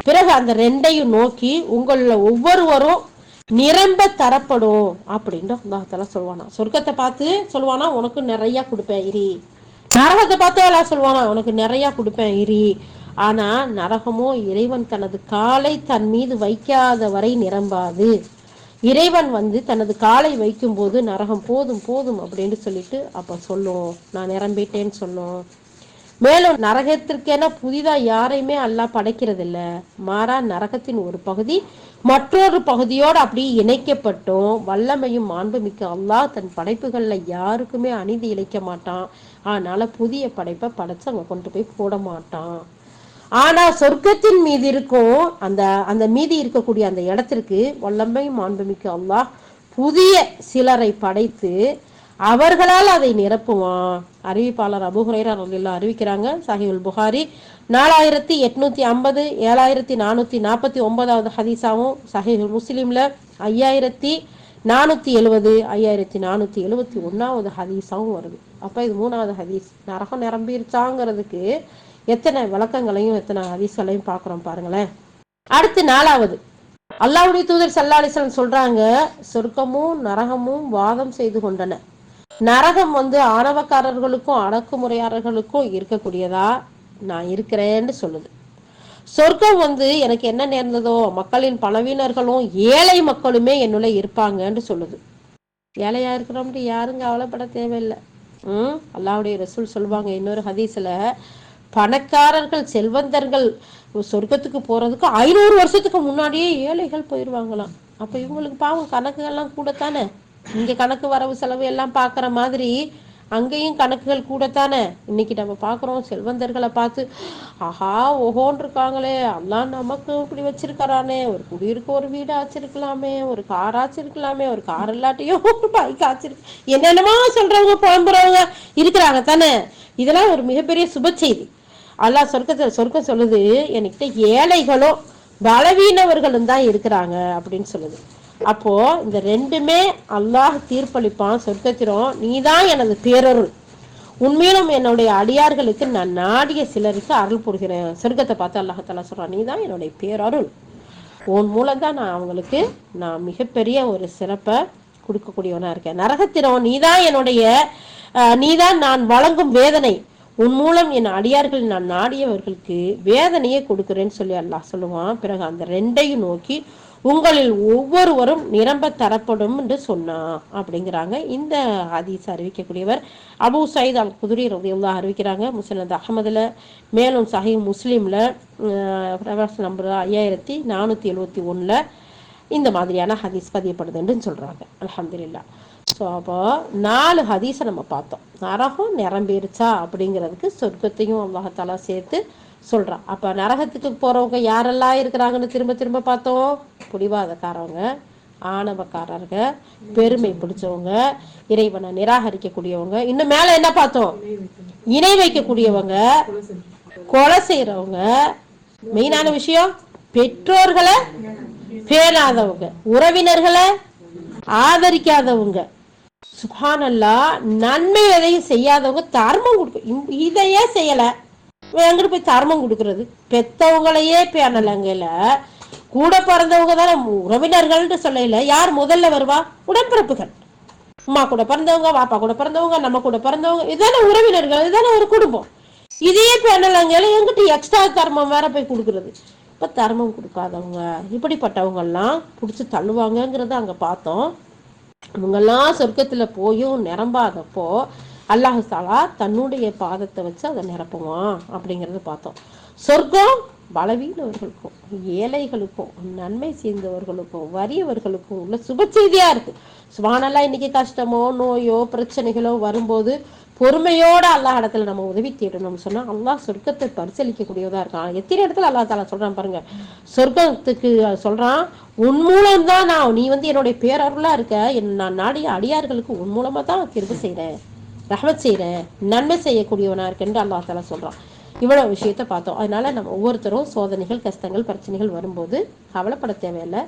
பிறகு அந்த ரெண்டையும் நோக்கி உங்கள ஒவ்வொருவரும் நிரம்ப தரப்படும் அப்படின்னு அல்லாஹ் தஆலா சொல்லுவானா. சொர்க்கத்தை பார்த்து சொல்லுவானா, உனக்கு நிறைய கொடுப்பேன் இரி. நரகத்தை பார்த்து எல்லாம் சொல்லுவானா, உனக்கு நிறைய கொடுப்பேன் இரி. ஆனா நரகமோ இறைவன் தனது காலை தன் மீது வைக்காத வரை நிரம்பாது. இறைவன் வந்து தனது காலை வைக்கும் போது நரகம் போதும் போதும் அப்படின்னு சொல்லிட்டு அப்ப சொல்லும், நான் நிரம்பிட்டேன்னு சொல்லும். மேலும் நரகத்திற்கென புதிதா யாரையுமே அல்லாஹ் படைக்கிறது இல்ல, மாறா நரகத்தின் ஒரு பகுதி மற்றொரு பகுதியோடு அப்படி இணைக்கப்பட்டும் வல்லமையும் மாண்புமிக்க அல்லாஹ் தன் படைப்புகள்ல யாருக்குமே அநீதி இழைக்க மாட்டான். அதனால புதிய படைப்பை படைச்சு அங்க கொண்டு போய் போட மாட்டான். ஆனா சொர்க்கத்தின் மீது இருக்கும் அந்த அந்த மீதி இருக்கக்கூடிய அந்த இடத்திற்கு வல்லமை மாண்புமிக்க அல்லாஹ் புதிய சிலரை படைத்து அவர்களால் அதை நிரப்புவான். அறிவிப்பாளர் அபூ ஹுரைரா ரலியல்லாஹு அறிவிக்கிறாங்க, சஹீஹுல் புகாரி 4850, 7449 ஹதீஸாவும், சஹீஹுல் முஸ்லிம்ல 5470, 5471 ஹதீஸாவும் வருது. அப்ப இது 3வது ஹதீஸ். நரகம் நிரம்பிருச்சாங்கிறதுக்கு எத்தனை விளக்கங்களையும் எத்தனை ஹதீஸ்களையும் பார்க்கிறோம் பாருங்களேன். அடுத்து 4வது, அல்லாஹ்வுடைய தூதர் ஸல்லல்லாஹு அலைஹி வஸல்லம் சொல்றாங்க, சொர்க்கமும் நரகமும் வாதம் செய்து கொண்டன. நரகம் வந்து ஆணவக்காரர்களுக்கும் அடக்குமுறையாளர்களுக்கும் இருக்கக்கூடியதா நான் இருக்கிறேன்னு சொல்லுது. சொர்க்கம் வந்து எனக்கு என்ன நேர்ந்ததோ மக்களின் பலவீனர்களும் ஏழை மக்களுமே என்னுள்ள இருப்பாங்கன்னு சொல்லுது. ஏழையா இருக்கிறோம்னு யாரும் கவலைப்பட தேவையில்லை. அல்லாஹ்வுடைய ரசூல் சொல்லுவாங்க இன்னொரு ஹதீஸ்ல, பணக்காரர்கள் செல்வந்தர்கள் சொர்க்கத்துக்கு போறதுக்கு 500 வருஷத்துக்கு முன்னாடியே ஏழைகள் போயிடுவாங்களாம். அப்ப இவங்களுக்கு பாவம் கணக்குகள்லாம் கூடத்தானே, இங்க கணக்கு வரவு செலவு எல்லாம் பாக்குற மாதிரி அங்கேயும் கணக்குகள் கூடத்தானே. இன்னைக்கு நம்ம பாக்குறோம் செல்வந்தர்களை பார்த்து ஆஹா ஓஹோன்னு இருக்காங்களே, அல்லாஹ் நமக்கு இப்படி வச்சிருக்காரானே, ஒரு குடியிருக்க ஒரு வீடு ஆச்சிருக்கலாமே, ஒரு கார் ஆச்சிருக்கலாமே, ஒரு கார் இல்லாட்டியும் ஒரு பைக் ஆச்சிருக்கு, என்னென்னமோ சொல்றவங்க புலம்புறவங்க இருக்கிறாங்க தானே. இதெல்லாம் ஒரு மிகப்பெரிய சுப செய்தி. அல்லாஹ் சொர்க்கம் சொல்லுது, என்கிட்ட ஏழைகளும் பலவீனவர்களும் தான் இருக்கிறாங்க அப்படின்னு சொல்லுது. அப்போ இந்த ரெண்டுமே அல்லாஹ் தீர்ப்பளிப்பான் சொர்க்கத்திலும், நீதான் எனது பேரருள், உண்மையிலும் என்னுடைய அடியார்களுக்கு நான் நாடிய சிலருக்கு அருள் புரிகிறேன். சொர்க்கத்தை பார்த்து அல்லாஹ் தஆலா சொல்றான், நீதான் என்னுடைய பேரருள், உன் மூலம்தான் நான் அவங்களுக்கு நான் மிகப்பெரிய ஒரு சிறப்பை கொடுக்கக்கூடியவனா இருக்கேன். நரகத்திலும் நீதான் நான் வழங்கும் வேதனை, உன் மூலம் என் அடியார்கள் நான் நாடியவர்களுக்கு வேதனையை கொடுக்கிறேன்னு சொல்லி அல்லாஹ் சொல்லுவான். பிறகு அந்த ரெண்டையும் நோக்கி உங்களில் ஒவ்வொருவரும் நிரம்ப தரப்படும் என்று சொன்னான் அப்படிங்கிறாங்க. இந்த ஹதீஸ் அறிவிக்கக்கூடியவர் அபூ சயீத் அல் குதுரி ரலியல்லாஹு அறிவிக்கிறாங்க முஸ்னத் அஹ்மதுல. மேலும் சஹீஹ் முஸ்லிம்ல ரெஃபரன்ஸ் நம்பர் 5471 இந்த மாதிரியான ஹதீஸ் பதியப்படுதுன்னு சொல்றாங்க. அல்ஹம்துலில்லாஹ். ஸோ அப்போ 4 ஹதீஸை நம்ம பார்த்தோம். நரகம் நிரம்பிருச்சா அப்படிங்கிறதுக்கு சொர்க்கத்தையும் அல்லாஹ் தஆலா சேர்த்து சொல்றான். அப்ப நரகத்துக்கு போறவங்க யாரெல்லாம் இருக்கிறாங்கன்னு திரும்ப திரும்ப பார்த்தோம். புடிவாதக்காரவங்க, ஆணவக்காரங்க, பெருமை பிடிச்சவங்க, இறைவனை நிராகரிக்கக்கூடியவங்க, இன்னும் மேல என்ன பார்த்தோம், இணை வைக்கக்கூடியவங்க, கொலை செய்யறவங்க, மெயினான விஷயம் பெற்றோர்களை பேணாதவங்க, உறவினர்களை ஆதரிக்காதவங்க, சுப்ஹானல்லாஹ், நன்மை எதையும் செய்யாதவங்க, தர்மம் கொடுக்க இதையே செய்யல, எங்கிட்டு போய் தர்மம் கொடுக்கறது? பெத்தவங்களையே பேணலங்கல, கூட பிறந்தவங்க தானே உறவினர்கள் சொல்லல. யார் முதல்ல வருவா? உடன்பிறப்புகள். அம்மா கூட பிறந்தவங்க, பாப்பா கூட பிறந்தவங்க, நம்ம கூட பிறந்தவங்க, இதுதானே உறவினர்கள், இதுதானே ஒரு குடும்பம். இதையே பேணலங்கல, எங்கிட்ட எக்ஸ்ட்ரா தர்மம் வேற போய் கொடுக்கறது? இப்ப தர்மம் கொடுக்காதவங்க, இப்படிப்பட்டவங்க எல்லாம் புடிச்சு தள்ளுவாங்கிறத அங்க பார்த்தோம். இவங்கெல்லாம் சொர்க்கத்துல போயும் நிரம்பாதப்போ அல்லாஹ் தஆலா தன்னுடைய பாதத்தை வச்சு அதை நிரப்புவான் அப்படிங்கறத பார்த்தோம். சொர்க்கம் பலவீனவர்களுக்கும், ஏழைகளுக்கும், நன்மை செய்தவர்களுக்கும், வறியவர்களுக்கும் உள்ள சுப செய்தியா இருக்கு. சுப்ஹானல்லாஹ், இன்னைக்கு கஷ்டமோ நோயோ பிரச்சனைகளோ வரும்போது பொறுமையோட அல்லாஹ் இடத்துல நம்ம உதவி தேடணும்னு சொன்னா அல்லாஹ் சொர்க்கத்தை பரிசீலிக்கக்கூடியதா இருக்கான். எத்தனை இடத்துல அல்லாஹ் தஆலா சொல்றான் பாருங்க. சொர்க்கத்துக்கு சொல்றான், உன் மூலம் தான் நீ என்னுடைய பேரருளா இருக்க, நான் நாடிய அடியார்களுக்கு உன் மூலமா தான் கிருபை செய்யறேன், ரஹ்மத் செய்யறேன், நன்மை செய்யக்கூடியவனா இருக்கேன்னு அல்லாஹ் தஆலா சொல்றான். இவ்வளவு விஷயத்த பார்த்தோம். அதனால நம்ம ஒவ்வொருத்தரும் சோதனைகள், கஷ்டங்கள், பிரச்சனைகள் வரும்போது கவலைப்பட தேவையில்லை,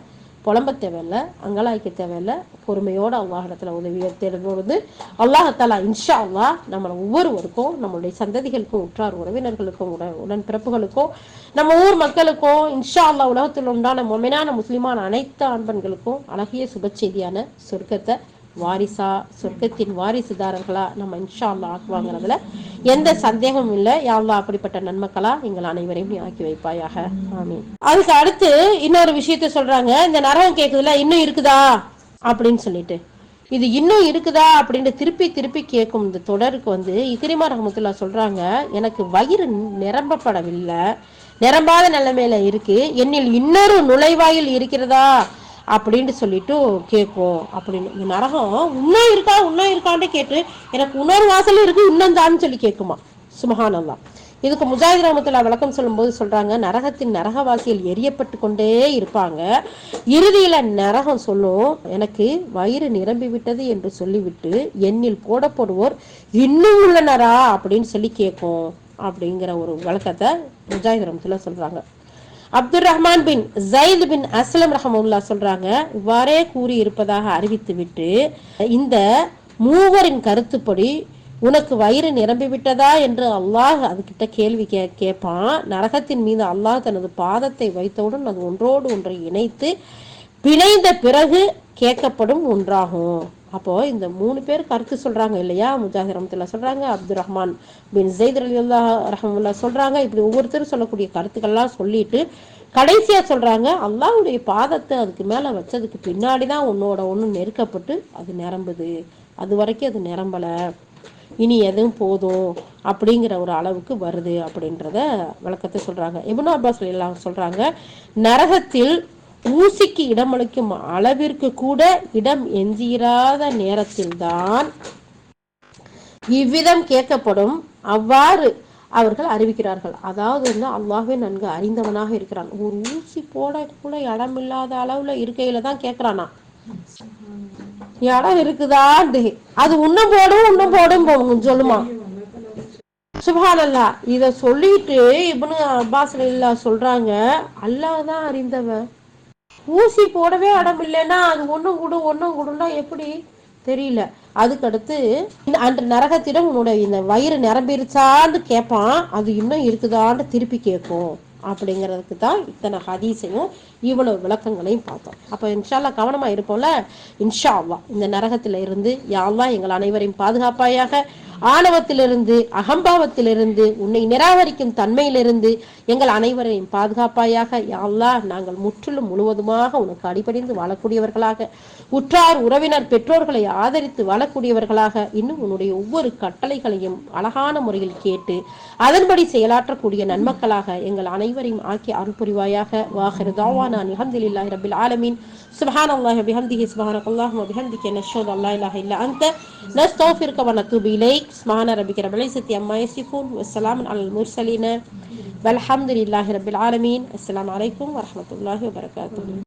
புலம்ப தேவையில்லை, அங்கலாய்க்க தேவையில்லை. பொறுமையோட அல்லாஹ் இடத்துல உதவியை தேடும்போது அல்லாஹ் தஆலா இன்ஷா அல்லாஹ் நம்ம ஒவ்வொருவருக்கும், நம்மளுடைய சந்ததிகளுக்கும், உற்றார் உறவினர்களுக்கும், உடன் பிறப்புகளுக்கும், நம்ம ஊர் மக்களுக்கும், இன்ஷா அல்லாஹ் உலகத்தில் உண்டான மொமினான முஸ்லிமான அனைத்து ஆண்பன்களுக்கும் அழகிய சுப செய்தியான சொர்க்கத்தை வாரிசா, சொர்க்கத்தின் வாரிசுதாரர்களா நம்ம இன்ஷா அல்லாஹ் ஆக்குவாங்கிறதுல எந்த சந்தேகமும் இல்லை. யா அல்லாஹ் அப்படிப்பட்ட நன்மக்களா எங்கள் அனைவரையும் நீ ஆக்கி வைப்பாயாக, ஆமீன். அதுக்கு அடுத்து இன்னொரு விஷயத்த சொல்றாங்க. இந்த நரகம் கேக்குதுல, இன்னும் இருக்குதா அப்படின்னு சொல்லிட்டு, இது இன்னும் இருக்குதா அப்படின்னு திருப்பி திருப்பி கேட்கும் இந்த தொடருக்கு இக்ரிமா ரஹ்மத்துல்லாஹ் சொல்றாங்க, எனக்கு வயிறு நிரம்பப்படவில்லை, நிரம்பாத நிலைமையில இருக்கு, என்னில் இன்னொரு நுழைவாயில் இருக்கிறதா அப்படின்னு சொல்லிட்டு கேட்கும் அப்படின்னு. இந்த நரகம் இன்னும் இருக்கா இன்னும் இருக்கான்னு கேட்டு எனக்கு இன்னொரு வாசல் இருக்கு இன்னும் தான் சொல்லி கேட்குமா. சுப்ஹானல்லாஹ். இதுக்கு முஜாஹித் ரஹ்மத்துல்லாஹ் விளக்கம் சொல்லும்போது சொல்றாங்க, நரகத்தின் நரகவாசிகள் எரியப்பட்டு கொண்டே இருப்பாங்க. இறுதியில நரகம் சொல்லும், எனக்கு வயிறு நிரம்பி விட்டது என்று சொல்லிவிட்டு என்னில் போடப்படுவோர் இன்னும் உள்ளனரா அப்படின்னு சொல்லி கேட்கும் அப்படிங்கிற ஒரு விளக்கத்தை முஜாஹித் ரஹ்மத்துல்லாஹ் சொல்றாங்க. அப்துல் ரஹ்மான் பின் ஜயித் பின் அஸ்லம் ரஹ்மத்துல்லாஹ் சொல்றாங்க, இவ்வாறே கூறி இருப்பதாக அறிவித்து விட்டு, இந்த மூவரின் கருத்துப்படி உனக்கு வயிறு நிரம்பி விட்டதா என்று அல்லாஹ் அதுகிட்ட கேள்வி கேட்பான். நரகத்தின் மீது அல்லாஹ் தனது பாதத்தை வைத்தவுடன் அது ஒன்றோடு ஒன்றை இணைத்து பிணைந்த பிறகு கேட்கப்படும் ஒன்றாகும். அப்போ இந்த 3 பேர் கருத்து சொல்றாங்க இல்லையா, முஜாஹித் ரஹ்மத்துல்லாஹ் சொல்றாங்க, அப்துல் ரஹ்மான் பின் ஜயித் ரலியல்லாஹு ரஹ்மத்துல்லாஹ் சொல்றாங்க. இப்படி ஒவ்வொருத்தரும் சொல்லக்கூடிய கருத்துக்கள்லாம் சொல்லிட்டு கடைசியா சொல்றாங்க, அல்லாஹ்வுடைய பாதத்தை அதுக்கு மேல வச்சதுக்கு பின்னாடிதான் உன்னோட ஒண்ணு நெருக்கப்பட்டு அது நிரம்புது, அது வரைக்கும் அது நிரம்பல, இனி எதுவும் போதும் அப்படிங்கிற ஒரு அளவுக்கு வருது அப்படின்றத விளக்கத்தை சொல்றாங்க. இப்னு அப்பாஸ் ரலியல்லாஹு சொல்றாங்க, நரகத்தில் ஊசிக்கு இடமளிக்கும் அளவிற்கு கூட இடம் எஞ்சிராத நேரத்தில் தான் இவ்விதம் கேட்கப்படும். அவ்வாறு அவர்கள் அறிவிக்கிறார்கள். அதாவது அல்லாஹ்வே நன்கு அறிந்தவனாக இருக்கிறான். ஒரு ஊசி போட கூட இடம் இல்லாத அளவுல இருக்கையில தான் கேட்கிறானா, இடம் இருக்குதாண்டு, அது உன்னும் போடும் சொல்லுமா. சுப்ஹானல்லாஹ். இத சொல்லிட்டு இப்னு அப்பாஸ் ரலியல்லாஹு சொல்றாங்க, அல்லாஹ் தான் அறிந்தவன், ஊசி போடவே இடம் இல்லைன்னா அது ஒன்னும் கொடுன்னா எப்படி தெரியல. அதுக்கடுத்து அன்று நரகத்திடம் உன்னுடைய இந்த வயிறு நிரம்பிருச்சான்னு கேட்பான், அது இன்னும் இருக்குதான்னு திருப்பி கேட்கும் அப்படிங்கிறதுக்கு தான் இத்தனை ஹதீஸையும் இவ்வளவு விளக்கங்களையும் பார்த்தோம். அப்போ இன்ஷா அல்லாஹ் கவனமா இருப்போம்ல. இன்ஷா அல்லாஹ் இந்த நரகத்தில இருந்து யா அல்லாஹ் எங்கள் அனைவரையும் பாதுகாப்பாயாக, ஆணவத்திலிருந்து, அகம்பாவத்திலிருந்து, உன்னை நிராகரிக்கும் தன்மையிலிருந்து எங்கள் அனைவரையும் பாதுகாப்பாயாக. யா அல்லாஹ் நாங்கள் முற்றிலும் முழுவதுமாக உனக்கு அடிபணிந்து வாழக்கூடியவர்களாக, உற்றார் உறவினர் பெற்றோர்களை ஆதரித்து வாழக்கூடியவர்களாக, இன்னும் உன்னுடைய ஒவ்வொரு கட்டளைகளையும் அழகான முறையில் கேட்டு அதன்படி செயலாற்றக்கூடிய நன்மக்களாக எங்கள் அனைவரையும் ஆக்கி அருள் புரிவாயாக. வாஹிரு தாவானா அல்ஹம்துலில்லாஹி ரப்பில் ஆலமீன். சுப்ஹானல்லாஹி வபிஹம்திஹி, சுப்ஹானக்கல்லாஹும்ம வபிஹம்திக, நஷ்ஹது அல்லா இலாஹா இல்லா அன்த, நஸ்தக்ஃபிருக வ நத்தூபு இலைக். சுப்ஹான ரப்பிக ரப்பில் இஸ்ஸத்தி அம்மா யசிஃபூன், வஸ்ஸலாமுன் அலல் முர்ஸலீன், வல்ஹம்துலில்லாஹி ரப்பில் ஆலமீன். அஸ்ஸலாமு அலைக்கும் வரஹ்மத்துல்லாஹி வபரகாத்துஹு.